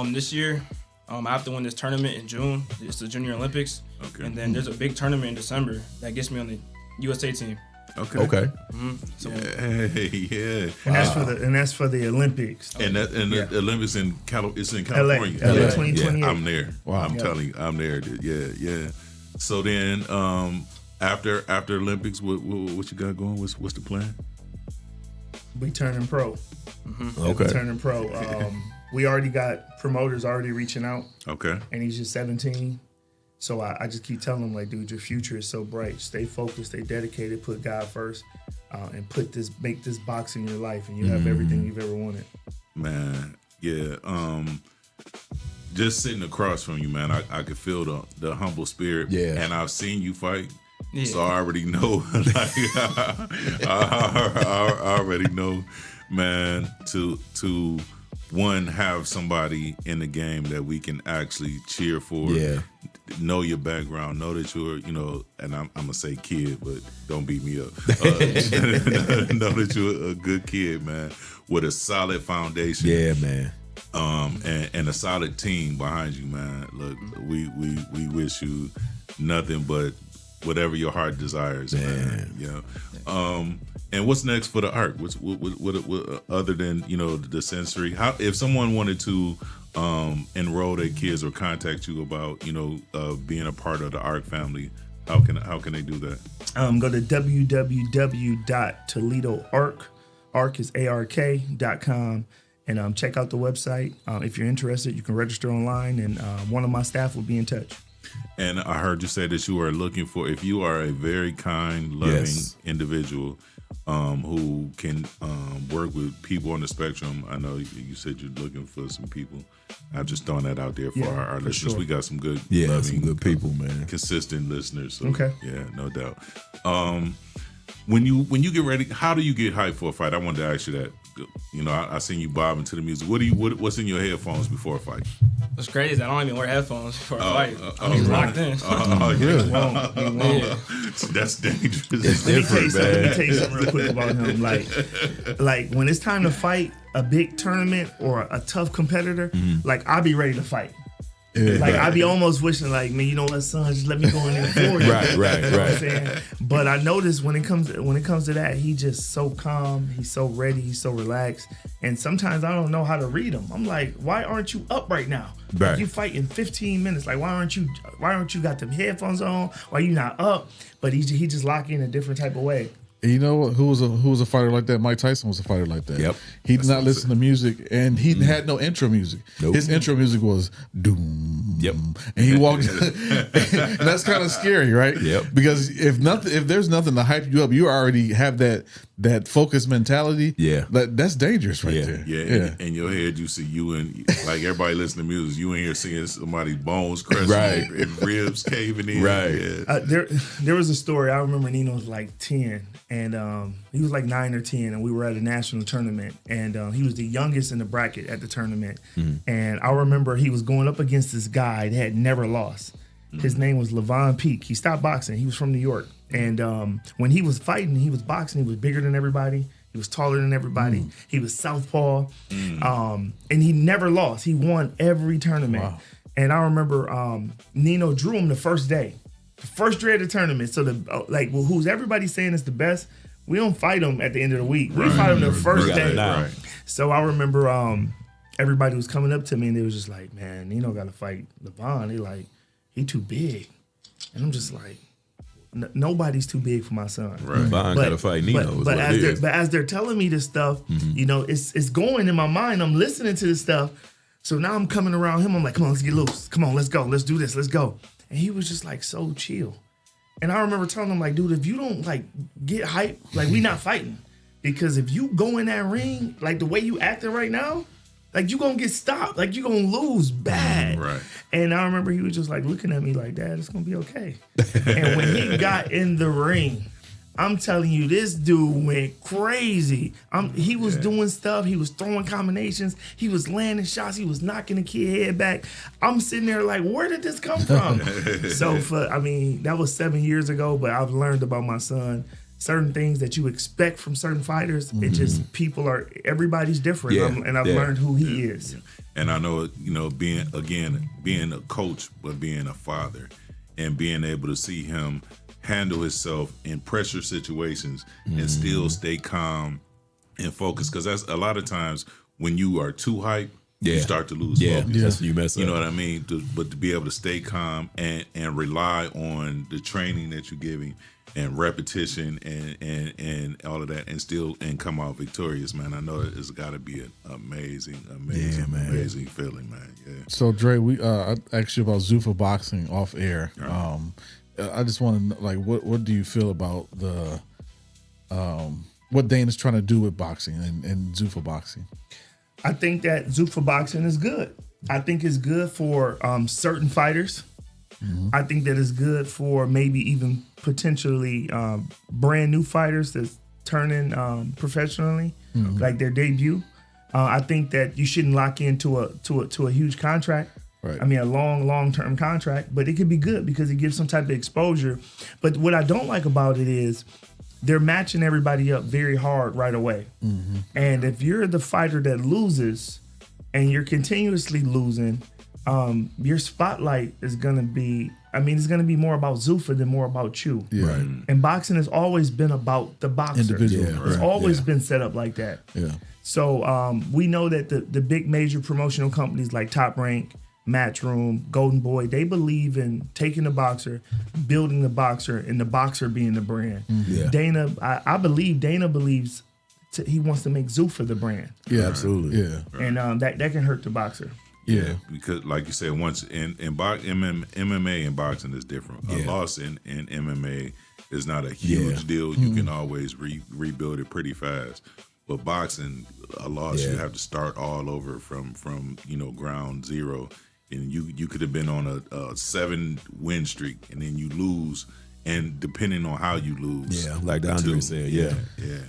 This year, I have to win this tournament in June. It's the Junior Olympics. Okay. And then there's a big tournament in December that gets me on the USA team. Okay. Mm-hmm. So, yeah. And that's for the Olympics. The Olympics in California. LA 2028. Yeah, I'm there. Wow. I'm telling you, I'm there. Yeah. So then, after Olympics, what you got going? What's the plan? We turning pro. Mm-hmm. Okay. We turning pro. We already got promoters already reaching out. Okay. And he's just 17. So I just keep telling him, like, dude, your future is so bright. Stay focused, stay dedicated, put God first, and make this boxing your life, and you have everything you've ever wanted. Man, yeah. Just sitting across from you, man, I could feel the humble spirit. Yeah. And I've seen you fight. Yeah. So I already know, I already know, man, to one, have somebody in the game that we can actually cheer for. Yeah. Know your background. Know that you're, and I'm going to say kid, but don't beat me up. Know that you're a good kid, man, with a solid foundation. Yeah, man. And a solid team behind you, man. Look, we wish you nothing but whatever your heart desires, man. And what's next for the art? What other than the sensory? How, if someone wanted to enroll their kids or contact you about being a part of the ARC family, how can they do that? Go to www.toledoarc.com and check out the website. If you're interested, you can register online, and one of my staff will be in touch. And I heard you say that you are looking for, if you are a very kind, loving individual who can work with people on the spectrum. I know you said you're looking for some people. I'm just throwing that out there for our listeners. Sure. We got some good, loving, some good people, man. Consistent listeners. So, okay. Yeah, no doubt. When you get ready, how do you get hyped for a fight? I wanted to ask you that. You know, I seen you bobbing to the music. What's in your headphones before a fight? It's crazy. I don't even wear headphones before a fight. I'm locked in. Yeah. That's dangerous. It's different, man. Let me tell you something real quick about him. Like when it's time to fight a big tournament or a tough competitor, like I'll be ready to fight. Yeah. Like I be almost wishing, like, man, you know what, son, just let me go in there for you. Right. You know what I'm saying? But I noticed when it comes to that, he just so calm, he's so ready, he's so relaxed, and sometimes I don't know how to read him. I'm like, why aren't you up right now? Right. Like, you fight in 15 minutes. Like, why aren't you got them headphones on? Why you not up? But he just lock in a different type of way. And you know who was a fighter like that? Mike Tyson was a fighter like that. Yep. He did not listen to music, and he had no intro music. Nope. His intro music was doom. Yep. And he walked. And that's kind of scary, right? Yep. Because if there's nothing to hype you up, you already have that focused mentality. Yeah. That's dangerous right there. Yeah. In your head, you see you and like everybody listening to music. You in here seeing somebody's bones crushing Right. and ribs caving in. Right. Yeah. There was a story. I remember Nino was like 10. And he was like 9 or 10, and we were at a national tournament, and he was the youngest in the bracket at the tournament. And I remember he was going up against this guy that had never lost. His name was Levon Peak. He stopped boxing. He was from New York. And when he was fighting, he was boxing. He was bigger than everybody. He was taller than everybody. He was southpaw. And he never lost. He won every tournament. Wow. And I remember Nino drew him the first day. The first day of the tournament. So who's everybody saying is the best, we don't fight them at the end of the week. We fight them the first day. Right. So I remember everybody was coming up to me and they was just like, man, Nino got to fight Levon. They like, he too big. And I'm just like, nobody's too big for my son. Right. Levon got to fight Nino. But as they're telling me this stuff, you know, it's going in my mind. I'm listening to this stuff. So now I'm coming around him. I'm like, come on, let's get loose. Come on, let's go. Let's do this. Let's go. And he was just like so chill. And I remember telling him, like, dude, if you don't like get hype, like, we not fighting. Because if you go in that ring, like the way you acting right now, like you gonna get stopped. Like you gonna lose bad. Right. And I remember he was just like looking at me like, Dad, it's gonna be okay. And when he got in the ring, I'm telling you, this dude went crazy. He was doing stuff. He was throwing combinations. He was landing shots. He was knocking the kid head back. I'm sitting there like, where did this come from? So that was 7 years ago, but I've learned about my son. Certain things that you expect from certain fighters, it just everybody's different. And I've learned who he is. And I know, you know, being a coach, but being a father and being able to see him handle himself in pressure situations and still stay calm and focused. Because that's a lot of times when you are too hyped, you start to lose focus. You mess up. You know what I mean? But to be able to stay calm and rely on the training that you're giving and repetition and all of that and still come out victorious, man. I know it's got to be an amazing feeling, man. Yeah. So Dre, I asked you about Zuffa boxing off air. I just want to know, like, what do you feel about the what Dana's trying to do with boxing and Zuffa boxing? I think that Zuffa boxing is good. I think it's good for certain fighters. I think that it's good for maybe even potentially brand new fighters that's turning professionally, like their debut. I think that you shouldn't lock into a huge contract. Right. I mean, a long-term contract, but it could be good because it gives some type of exposure. But what I don't like about it is they're matching everybody up very hard right away. And if you're the fighter that loses and you're continuously losing, your spotlight is going to be, it's going to be more about Zuffa than more about you. Yeah. Right. And boxing has always been about the boxer. Individual. Yeah, it's always been set up like that. Yeah. So we know that the big major promotional companies like Top Rank, Matchroom, Golden Boy, they believe in taking the boxer, building the boxer, and the boxer being the brand. Yeah. Dana, I believe Dana believes he wants to make Zuffa the brand. Yeah, absolutely. Yeah. And that can hurt the boxer. Yeah, because like you said, once in MMA and boxing is different. A loss in MMA is not a huge deal. You can always rebuild it pretty fast. But boxing, a loss, you have to start all over from ground zero. And you could have been on a 7-win streak, and then you lose, and depending on how you lose. Yeah, like Andre said, yeah.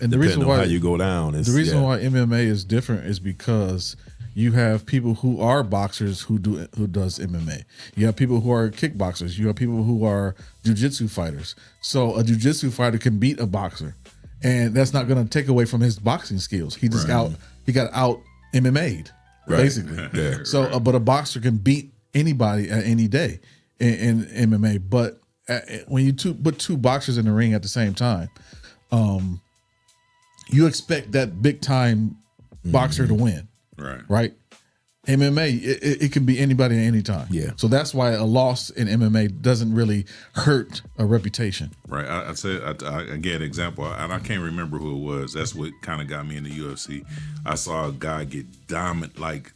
And the reason why how you go down, the reason why MMA is different is because you have people who are boxers who does MMA. You have people who are kickboxers. You have people who are jiu-jitsu fighters. So a jiu-jitsu fighter can beat a boxer, and that's not going to take away from his boxing skills. He just got out MMA'd basically. Yeah. So, but a boxer can beat anybody at any day in MMA. But when you put two boxers in the ring at the same time, you expect that big time boxer to win. Right. MMA, it can be anybody at any time. Yeah. So that's why a loss in MMA doesn't really hurt a reputation. Right. I said I gave an example, and I can't remember who it was. That's what kind of got me in the UFC. I saw a guy get dominated,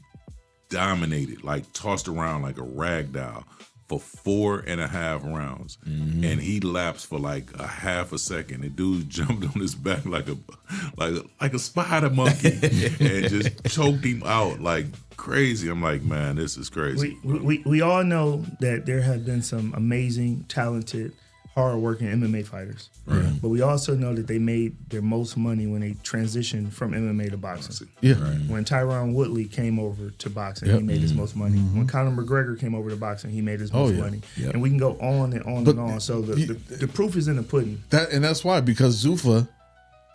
like tossed around like a rag doll for 4.5 rounds, and he lapsed for like a half a second. The dude jumped on his back like a spider monkey and just choked him out like crazy. I'm like, man, this is crazy. We all know that there have been some amazing, talented, hard-working MMA fighters, but we also know that they made their most money when they transitioned from MMA to boxing. Yeah. When Tyron Woodley came over to boxing, he made his most money. When Conor McGregor came over to boxing, he made his most money. And we can go on and on and on. So the proof is in the pudding. That's why, because Zuffa,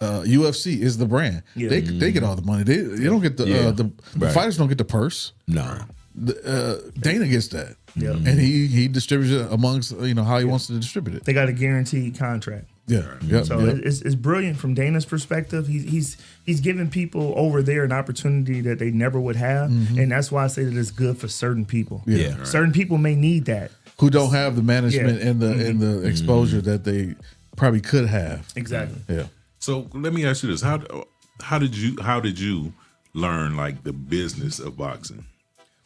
UFC is the brand. Yeah. They get all the money. They don't get the fighters don't get the purse. No. Dana gets that. Yeah. And he distributes it amongst how he wants to distribute it. They got a guaranteed contract. Yeah. So it's brilliant from Dana's perspective. He's giving people over there an opportunity that they never would have, and that's why I say that it's good for certain people. Yeah. Certain people may need that, who don't have the management and the exposure that they probably could have. Exactly. Yeah. So let me ask you this: how did you learn like the business of boxing?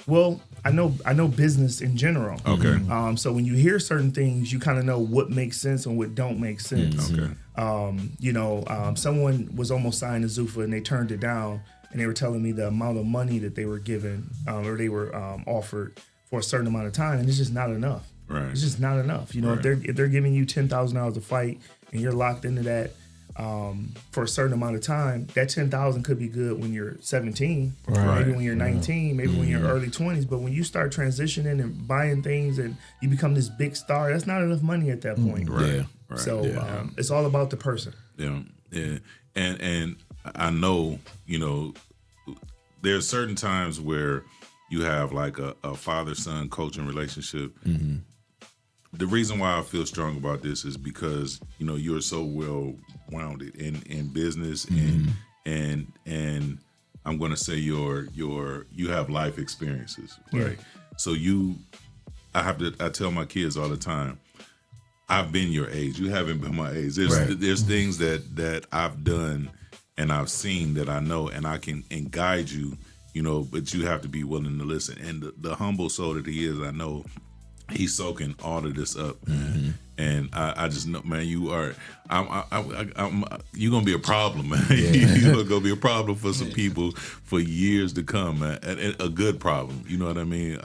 Well, I know business in general. Okay. So when you hear certain things, you kind of know what makes sense and what don't make sense. Okay. Someone was almost signed to Zuffa and they turned it down, and they were telling me the amount of money that they were given or they were offered for a certain amount of time, and it's just not enough. Right. It's just not enough. If they're giving you $10,000 a fight and you're locked into that for a certain amount of time, that $10,000 could be good when you're 17, maybe when you're 19, maybe when you're early 20s. But when you start transitioning and buying things and you become this big star, that's not enough money at that point. Right. So it's all about the person. Yeah. And I know, there's certain times where you have like a father-son coaching relationship. The reason why I feel strong about this is because you're so well rounded in business and I'm going to say you have life experiences, right? So I tell my kids all the time, I've been your age. You haven't been my age. There's things that I've done and I've seen that I know, and I can guide you, but you have to be willing to listen. And the humble soul that he is, I know he's soaking all of this up, and I just know, man, you're gonna be a problem, man. You're gonna be a problem for some people for years to come, man. And a good problem, you know what I mean?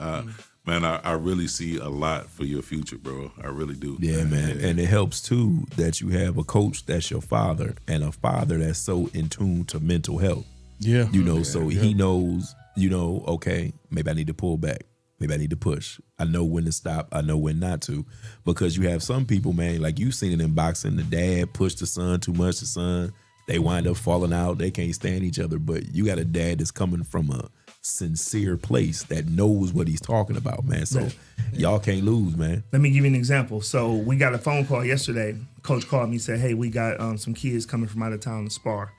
Man, I really see a lot for your future, bro. I really do. Yeah, man. And it helps too that you have a coach that's your father and a father that's so in tune to mental health. Yeah. So he knows, okay, maybe I need to pull back. Maybe I need to push. I know when to stop. I know when not to. Because you have some people, man, like you've seen it in boxing, the dad pushed the son too much, the son, they wind up falling out. They can't stand each other. But you got a dad that's coming from a sincere place that knows what he's talking about, man. So y'all can't lose, man. Let me give you an example. So we got a phone call yesterday. Coach called me and said, hey, we got some kids coming from out of town to spar.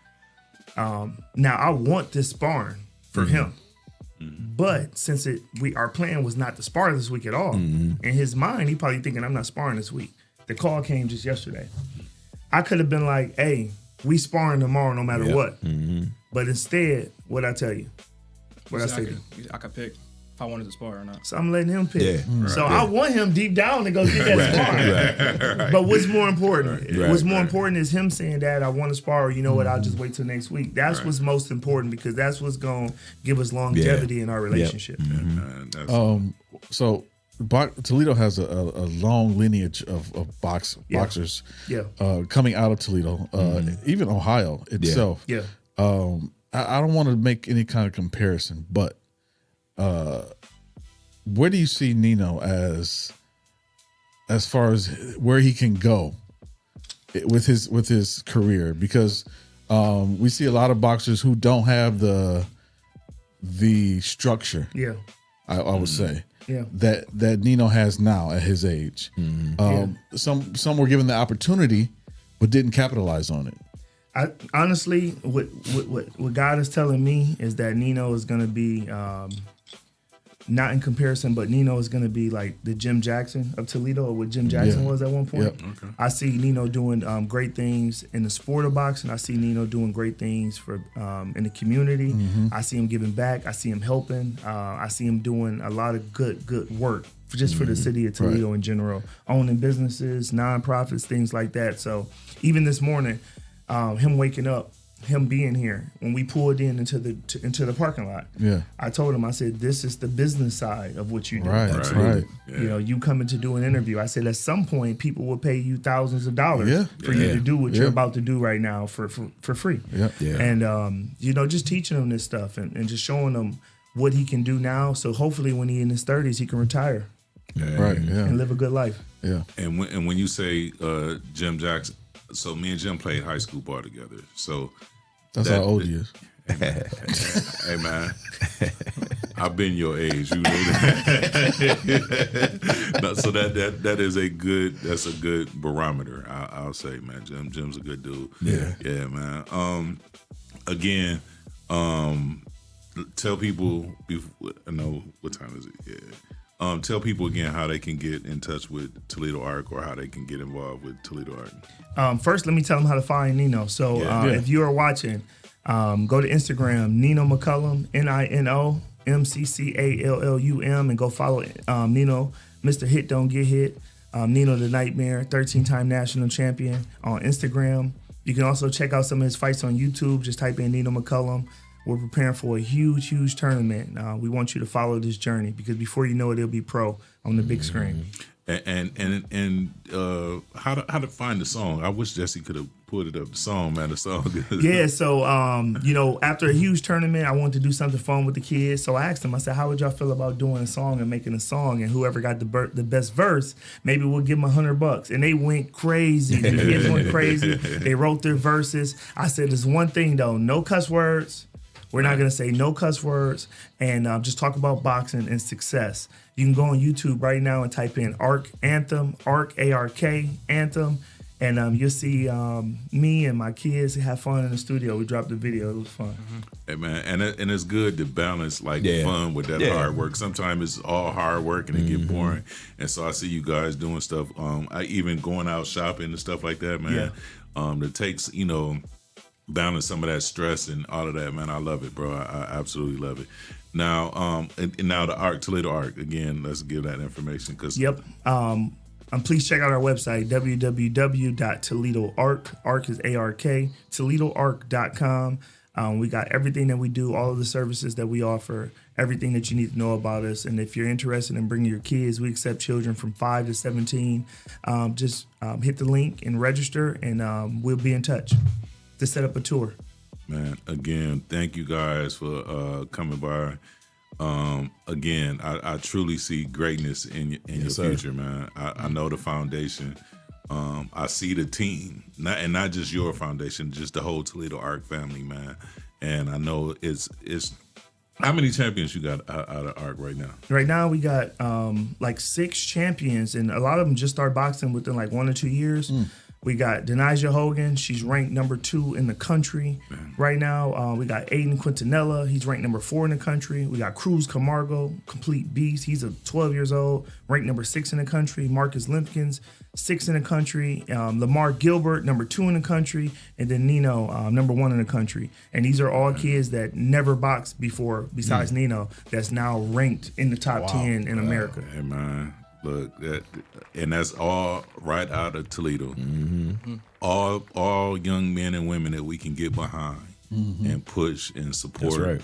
Now, I want this sparring for him. But since our plan was not to spar this week at all, in his mind, he probably thinking I'm not sparring this week. The call came just yesterday. I could have been like, hey, we sparring tomorrow no matter what. But instead, what'd I tell you? What'd I say to you? I could pick if I wanted to spar or not. So I'm letting him pick. Yeah. So I want him deep down to go get that spar. But what's more important? What's more important is him saying, Dad, I want to spar, or you know what, I'll just wait till next week. That's what's most important, because that's what's going to give us longevity in our relationship. So Toledo has a long lineage of boxers coming out of Toledo, even Ohio itself. Yeah. I don't want to make any kind of comparison, but where do you see Nino as far as where he can go with his career? Because we see a lot of boxers who don't have the structure. Yeah. I would say. Yeah. That Nino has now at his age. Some were given the opportunity but didn't capitalize on it. Honestly, what God is telling me is that Nino is going to be not in comparison, but Nino is going to be like the Jim Jackson of Toledo, or what Jim Jackson was at one point. Yep. Okay. I see Nino doing great things in the sport of boxing. I see Nino doing great things for in the community. I see him giving back. I see him helping. I see him doing a lot of good work for the city of Toledo in general, owning businesses, nonprofits, things like that. So even this morning, him waking up, him being here, when we pulled into the parking lot, I told him, I said, this is the business side of what you do. Right. You know, you coming to do an interview. I said, at some point, people will pay you thousands of dollars for you to do what you're about to do right now for free. And, you know, just teaching him this stuff and just showing him what he can do now. So hopefully when he's in his 30s, he can retire. And live a good life. And when you say Jim Jackson, so me and Jim played high school ball together. So that's how old he is. Hey man, I've been your age. You know that. No, so that is a good barometer. I'll say, man. Jim's a good dude. Yeah, man. Again, tell people. I know what time is it? Yeah. Tell people again how they can get in touch with Toledo Arc, or how they can get involved with Toledo Arc. First, let me tell them how to find Nino. So if you are watching, go to Instagram, Nino McCallum, NinoMCCALLUM, and go follow Nino, Mr. Hit Don't Get Hit, Nino the Nightmare, 13-time national champion on Instagram. You can also check out some of his fights on YouTube. Just type in Nino McCallum. We're preparing for a huge tournament. We want you to follow this journey, because before you know it, it'll be pro on the big screen. And how to find the song? I wish Jesse could have put it up. The song, man. The song. Yeah. So you know, after a huge tournament, I wanted to do something fun with the kids. So I asked them. I said, "How would y'all feel about doing a song and making a song? And whoever got the best verse, maybe we'll give them $100." And they went crazy. The kids went crazy. They wrote their verses. I said, "There's one thing though: no cuss words." We're not going to say no cuss words, and just talk about boxing and success. You can go on YouTube right now and type in Arc Anthem, Arc A-R-K Anthem, and you'll see me and my kids have fun in the studio. We dropped the video. It was fun. Hey man, and it's good to balance fun with that hard work. Sometimes it's all hard work and it get boring. And so I see you guys doing stuff. I even going out shopping and stuff like that, man. That takes balance some of that stress and all of that, man. I love it, bro. I absolutely love it. Now, and now the Arc, Toledo Arc, again, let's give that information. Please check out our website, www.toledoarc, Arc is A-R-K, toledoarc.com. We got everything that we do, all of the services that we offer, everything that you need to know about us. And if you're interested in bringing your kids, we accept children from 5 to 17. Just hit the link and register, and we'll be in touch to set up a tour. Man, again, thank you guys for coming by. Again, I truly see greatness in your future, man. I know the foundation. I see the team, not just your foundation, just the whole Toledo Arc family, man. And I know it's how many champions you got out of Arc right now? Right now we got 6 champions, and a lot of them just start boxing within 1 or 2 years. We got Denijah Hogan. She's ranked number 2 in the country right now. We got Aiden Quintanilla. He's ranked number 4 in the country. We got Cruz Camargo, complete beast. He's 12 years old, ranked number 6 in the country. Marcus Limpkins, 6 in the country. Lamar Gilbert, number 2 in the country. And then Nino, number 1 in the country. And these are all kids that never boxed before, besides Nino, that's now ranked in the top 10 in America. Hey, man. Look, and that's all right out of Toledo. All young men and women that we can get behind and push and support. That's right.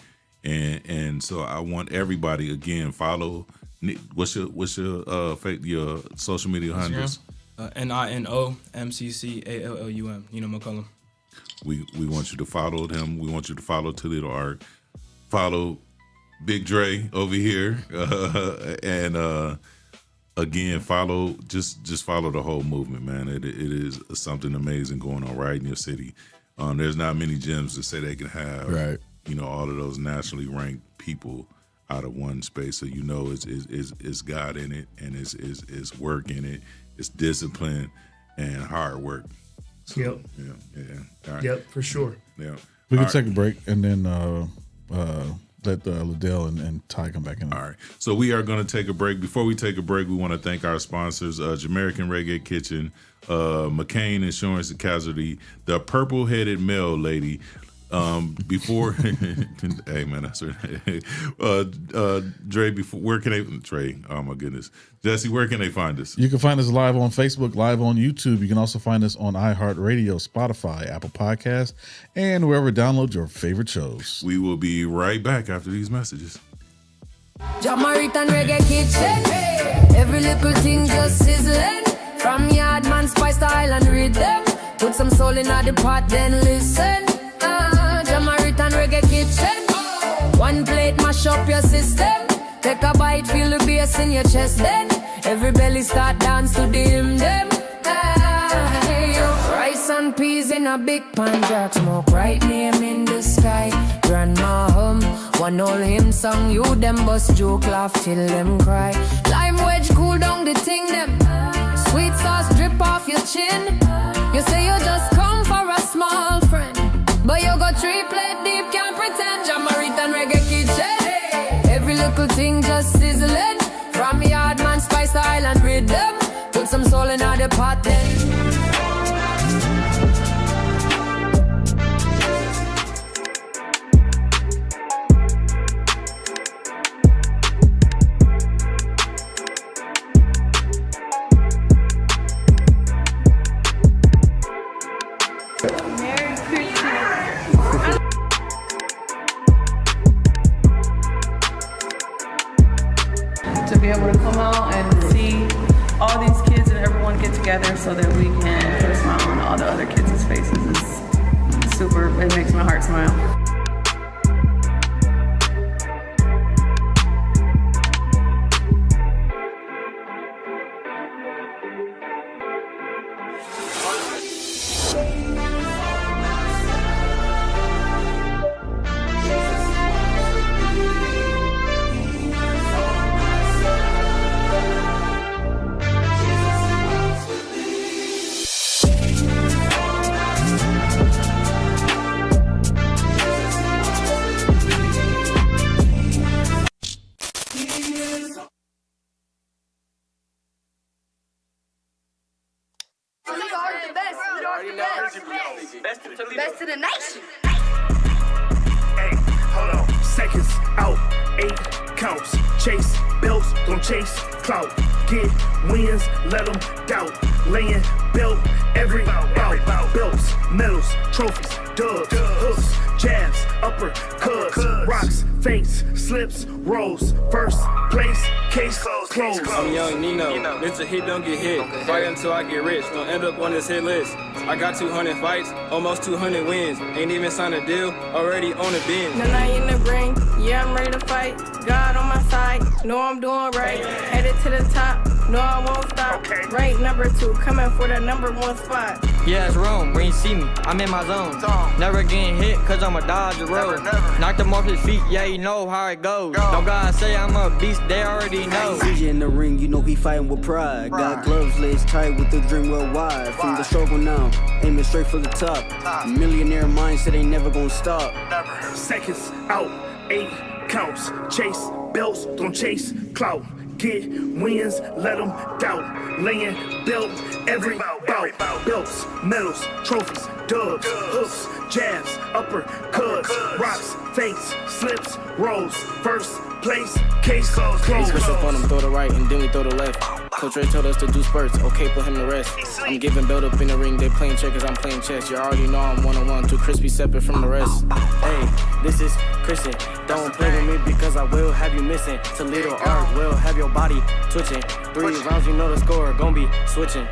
And so I want everybody, again, follow What's your your social media handles? NINOMCCALLUM. Nino McCallum. We want you to follow him. We want you to follow Toledo Art. Follow Big Dre over here, and again, follow just follow the whole movement, man. It is something amazing going on right in your city. There's not many gyms that say they can have all of those nationally ranked people out of one space. So it's God in it, and it's work in it. It's discipline and hard work. So, yep. Yeah. All right. Yep, for sure. Yeah. We can take a break and then let Liddell and Ty come back in. All right. So we are going to take a break. Before we take a break, we want to thank our sponsors, Jamaican Reggae Kitchen, McCain Insurance and Casualty, the Purple-Headed Male Lady. Before, hey man, that's right. Dre, where can they? Dre, oh my goodness, Jesse, where can they find us? You can find us live on Facebook, live on YouTube. You can also find us on iHeartRadio, Spotify, Apple Podcasts, and wherever download your favorite shows. We will be right back after these messages. Jamaican Reggae Kitchen, every little thing just sizzling. From Yardman Spice to Island Rhythm, put some soul in the pot, then listen. Jamaican Reggae Kitchen, one plate mash up your system. Take a bite, feel the bass in your chest. Then every belly start dance to the hymn them. Rice and peas in a big pan, jack smoke right name in the sky. Grandma hum, one old hymn song. You them bust joke laugh till them cry. Lime wedge cool down the thing them. Sweet sauce drip off your chin. You say you just come for a small friend, but you go triple deep, can't pretend. Jamaican Reggae Kitchen, every little thing just sizzling. From Yardman Spice to Island Rhythm, put some soul in the pot then. To be able to come out and see all these kids and everyone get together so that we can put a smile on all the other kids' faces is super, it makes my heart smile. Best of the nation. Hey, hold on. Seconds out, 8 counts. Chase belts, don't chase clout. Get wins, let them doubt. Laying belt every bout. Belts, medals, trophies, dubs, hooks, jabs, uppercuts, rocks, feints, slips, rolls. First place, case closed. I'm young Nino. It's a hit, don't get hit. Fight until I get rich. Don't end up on this hit list. I got 200 fights, almost 200 wins. Ain't even signed a deal, already on the bin. The night in the ring, yeah, I'm ready to fight. God on my side, know I'm doing right. Headed to the top, no I won't stop. Rank number 2, coming for the number 1 spot. Yeah, it's wrong, when you see me, I'm in my zone. Never getting hit, cause I'm a Dodger road. Knocked him off his feet, yeah, you know how it goes. Don't gotta say I'm a beast, they already know. CJ in the ring, you know he fighting with pride. Got gloves, legs tight with the dream well wide. From the struggle now, aiming straight for the top. Millionaire mindset ain't never gonna stop. Seconds out, 8 counts. Chase belts, don't chase clout. Get wins, let them doubt. Laying belt every bout. Belts, medals, trophies, dubs, hooks, jabs, uppercuts, rocks, feints, slips, rolls. First place, case closed. Switch up on them, throw the right and then we throw the left. Coach Ray told us to do spurts, okay, put him to rest. I'm giving belt up in the ring, they playing checkers, I'm playing chess. You already know I'm one-on-one, too crispy, separate from the rest. Hey, this is Christian, don't play with me because I will have you missing. Toledo Art will have your body twitching. 3 rounds, you know the score, gon' be switching.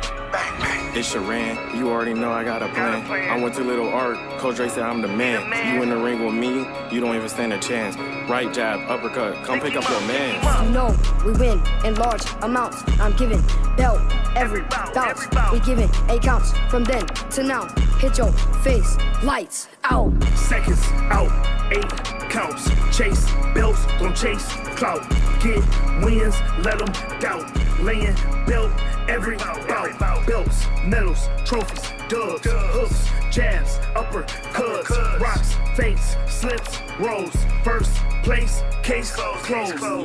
It's Sharan, you already know I got a plan. I went to Little Art, Coach Ray said I'm the man. You in the ring with me, you don't even stand a chance. Right jab, uppercut, come pick up your man. You know, we win in large amounts. I'm giving belt every bounce. We giving 8 counts from then to now. Hit your face, lights out. Seconds out, 8 counts. Chase belts, don't chase clout. Get wins, let them doubt. Laying belt every bout. Belts, medals, trophies, dubs, hooks, jabs, uppercuts, rocks, feints, slips, rolls. First place, case closed.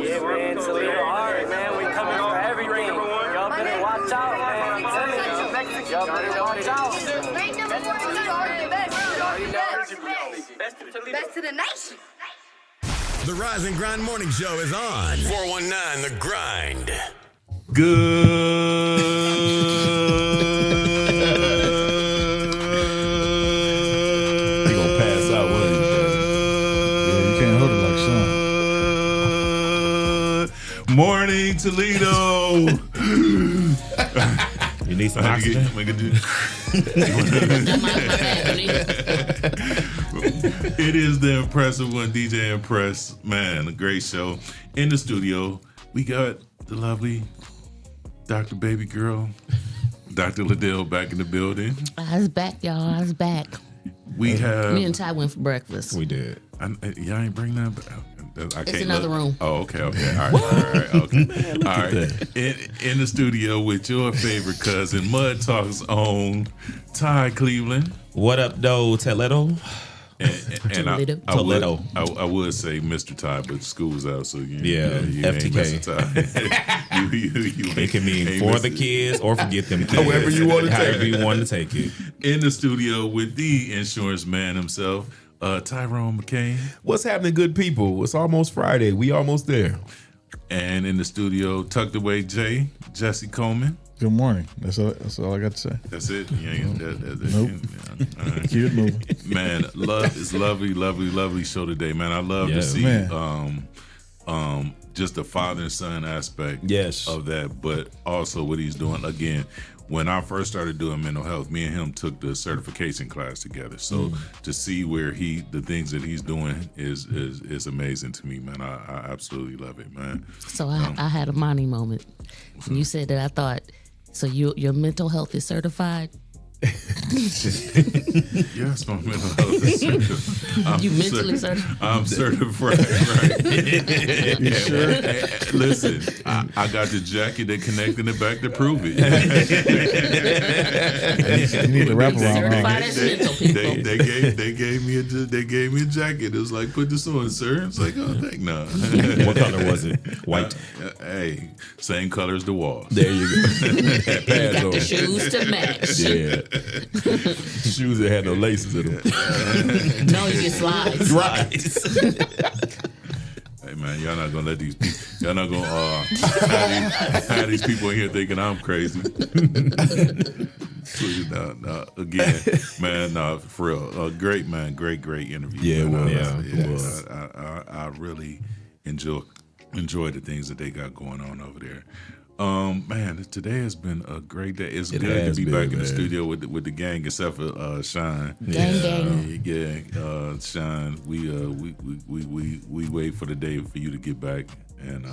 Yeah, man, Toledo Art, man. We coming for everything. Y'all better watch out, man. I'm telling you. Y'all better watch out. Best to the nation. The Rise and Grind Morning Show is on 419 The Grind. Good. He gonna pass out one of these days. Yeah, you can't hold it like Sean. Morning, Toledo. You need some oxygen? It is the impressive one, DJ Impress. Man, a great show. In the studio, we got the lovely Dr. Baby Girl, Dr. Liddell back in the building. I was back, y'all. I was back. We have... Me and Ty went for breakfast. We did. Y'all ain't bring that back. It's another room. Oh, okay. All right. Okay. Man, all right. In the studio with your favorite cousin, Mud Talk's own Ty Cleveland. What up, though, Toledo? And I would say Mr. Ty, but school's out, so you FTK. ain't Mr. Ty. It can mean for the kids or forget them kids. However you want to take However you want to take it. In the studio with the insurance man himself, Tyrone McCain. What's happening, good people? It's almost Friday. We almost there. And in the studio, tucked away, Jesse Coleman. Good morning. That's all I got to say. That's it? Nope. Right. Keep it moving. Man, it's lovely show today, man. I love to see just the father and son aspect of that, but also what he's doing. Again, when I first started doing mental health, me and him took the certification class together. So to see where the things that he's doing is amazing to me, man. I absolutely love it, man. So I had a Monty moment. When you said that, I thought, so your mental health is certified? Yes, my mental health is certified. You mentally certified? I'm certified, right? You sure? Listen, I got the jacket that connected it back to prove it. You need to wrap around. Certified as mental people. They gave me a jacket. It was like, put this on, sir. It's like, oh, heck no. What color was it? White. Hey, same color as the walls. There you go. You got the shoes to match. Yeah. Shoes that had no laces in them. No, you just slides. Right. Hey man, y'all not gonna let these people. Y'all not gonna have these people in here thinking I'm crazy. Please, no, again, man, no, for real, great man, great interview. Yeah, man. it was. I really enjoy the things that they got going on over there. Man, today has been a great day. It's good to be back in the studio with the gang, except for Sean. Gang. Sean, we wait for the day for you to get back and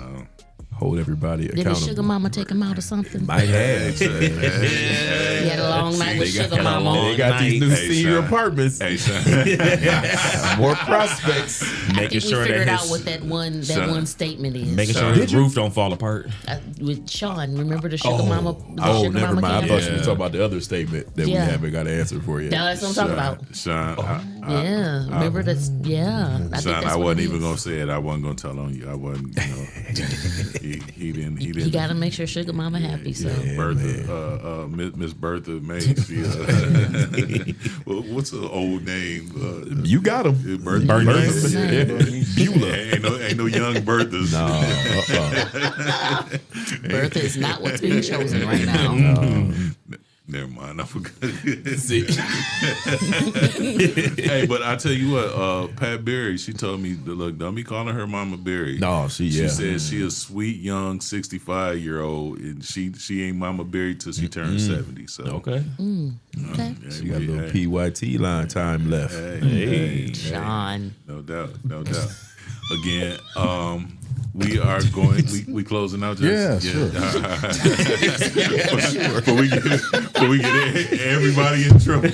hold everybody accountable. Did his sugar mama take him out or something? Might have. He had a long night with sugar mama. They got these new senior apartments. Hey, Sean. More prospects. Making sure we figured that out what that one statement is. Making sure his roof don't fall apart. With Sean, remember the sugar mama? Never mind. I thought you were talking about the other statement that we haven't got an answer for yet. That's what I'm talking about. Sean, remember this? Yeah. Sean, I wasn't even gonna say it. I wasn't gonna tell on you. I wasn't. He didn't. He got to make sure Sugar Mama happy. So Bertha, Miss Bertha May. She, what's the old name? You got him. Bertha. Beulah. Ain't no young Berthas. No. Bertha is not what's being chosen right now. Never mind. I forgot. Hey, but I tell you what, Pat Berry, she told me, look, don't be calling her Mama Berry. No, she said she a sweet young 65-year-old, and she ain't Mama Berry till she turns 70. So okay. Okay. She got a little PYT line time left. Hey, John. No doubt. Again, we are going. We closing out. Just, Sure. Before we get everybody in trouble.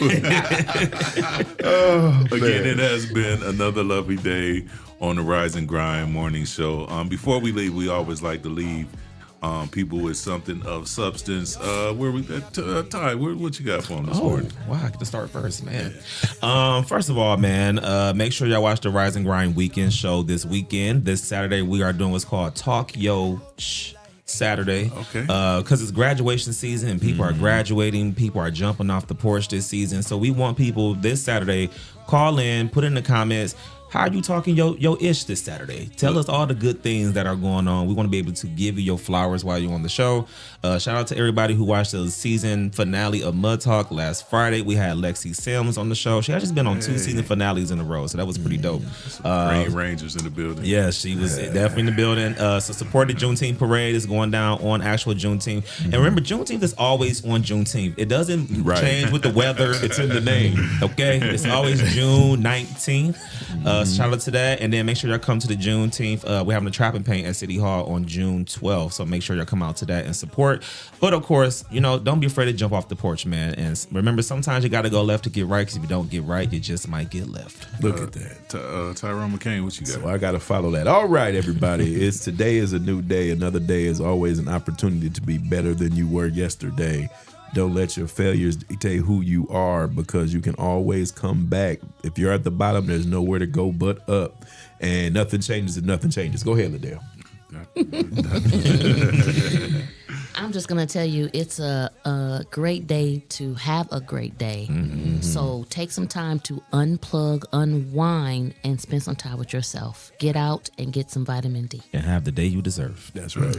Again, it has been another lovely day on the Rise and Grind morning show. Before we leave, we always like to leave people with something of substance. Where we Ty, what you got for them this morning? Wow, I get to start first, man. First of all, man, make sure y'all watch the Rise and Grind weekend show this weekend. This Saturday, we are doing what's called Talk Yo Saturday. Okay. Because it's graduation season and people are graduating. People are jumping off the porch this season. So we want people this Saturday, call in, put in the comments, how are you talking your ish this Saturday? Tell us all the good things that are going on. We want to be able to give you your flowers while you're on the show. Shout out to everybody who watched the season finale of Mud Talk last Friday. We had Lexi Sims on the show. She had just been on 2 season finales in a row, so that was pretty dope. Rangers in the building. Yeah, she was definitely in the building. So support the Juneteenth parade is going down on actual Juneteenth. And remember, Juneteenth is always on Juneteenth. It doesn't change with the weather. It's in the name. Okay? It's always June 19th. Shout out to that. And then make sure y'all come to the Juneteenth. We're having a trap and paint at City Hall on June 12th. So make sure y'all come out to that and support. But of course, don't be afraid to jump off the porch, man. And remember, sometimes you got to go left to get right, because if you don't get right, you just might get left. Look at that. Tyrone McCain, what you got? So I got to follow that. All right, everybody. Today is a new day. Another day is always an opportunity to be better than you were yesterday. Don't let your failures dictate who you are, because you can always come back. If you're at the bottom, there's nowhere to go but up. And nothing changes if nothing changes. Go ahead, Liddell. I'm just going to tell you, it's a great day to have a great day. Mm-hmm. So take some time to unplug, unwind, and spend some time with yourself. Get out and get some vitamin D. And have the day you deserve. That's right.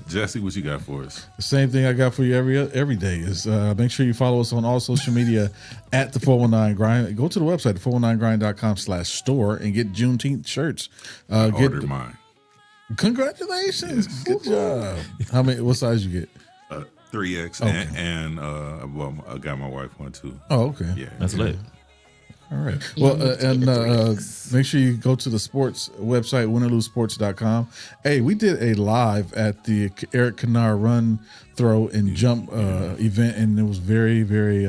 Jesse, what you got for us? The same thing I got for you every day is make sure you follow us on all social media at the 419 Grind. Go to the website, the 419grind.com/store, and get Juneteenth shirts. Ordered mine. Congratulations. Yes. Good job. What size you get? 3X. Okay. And I got my wife one too. Oh, okay. Yeah. That's lit. All right. Well, make sure you go to the sports website, winnerlosesports.com. Hey, we did a live at the Eric Kennard run, throw, and jump event, and it was very, very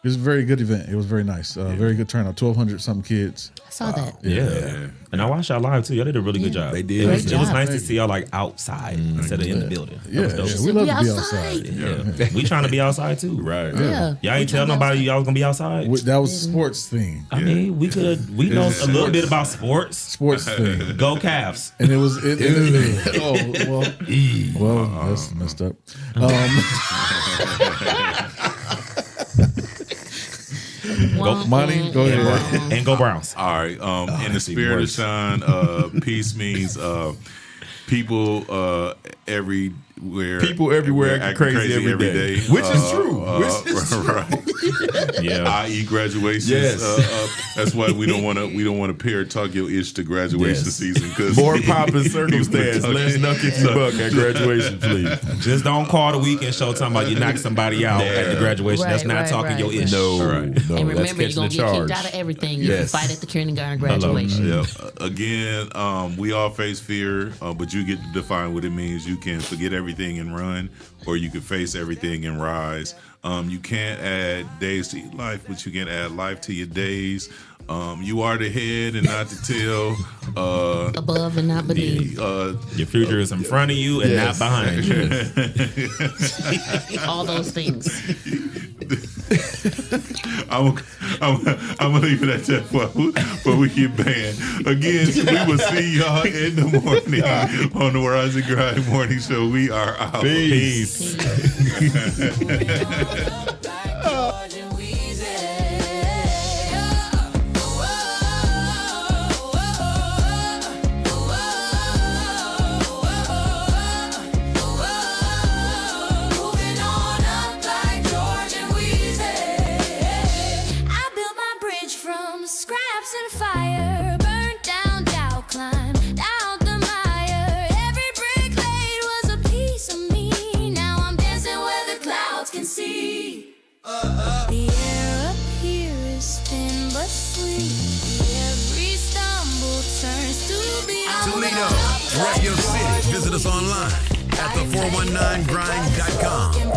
it was a very good event. It was very nice. Very good turnout. 1,200 something kids. I saw that. Yeah. And I watched y'all live too. Y'all did a really good job. They did. It was nice to see y'all like outside instead of in the building. Yeah, we love to be outside. Yeah. We trying to be outside too. Right. Yeah. Y'all ain't tell nobody y'all was gonna be outside. That was sports thing. I mean, we know a little bit about sports. Sports thing. Go Cavs. And it was that's messed up. Money, go ahead. And go Browns. All right. In the spirit of shine, peace means people everywhere. People everywhere act crazy every day. Which is true. Right. Yeah. I.e. graduations. Yes. That's why we don't want to pair Tokyo-ish to graduation season. Cause more pop and circumstance. Let's knock if you buck at graduation, please. Just don't call the weekend show talking about you knock somebody out at the graduation. Right, that's not talking your ish. No. And remember, you're going to get kicked out of everything if you fight at the kindergarten graduation. Yeah. Again, we all face fear, but you get to define what it means. You can forget everything and run, or you can face everything and rise. You can't add days to your life, but you can add life to your days. You are the head and not the tail. Above and not beneath. Your future is in front of you and not behind you. All those things. I'm I'm gonna leave it at that before we get banned. Again, we will see y'all in the morning on the Rise and Grind Morning Show. We are out. Peace. Toledo, rep your city. Visit us online at the419grind.com.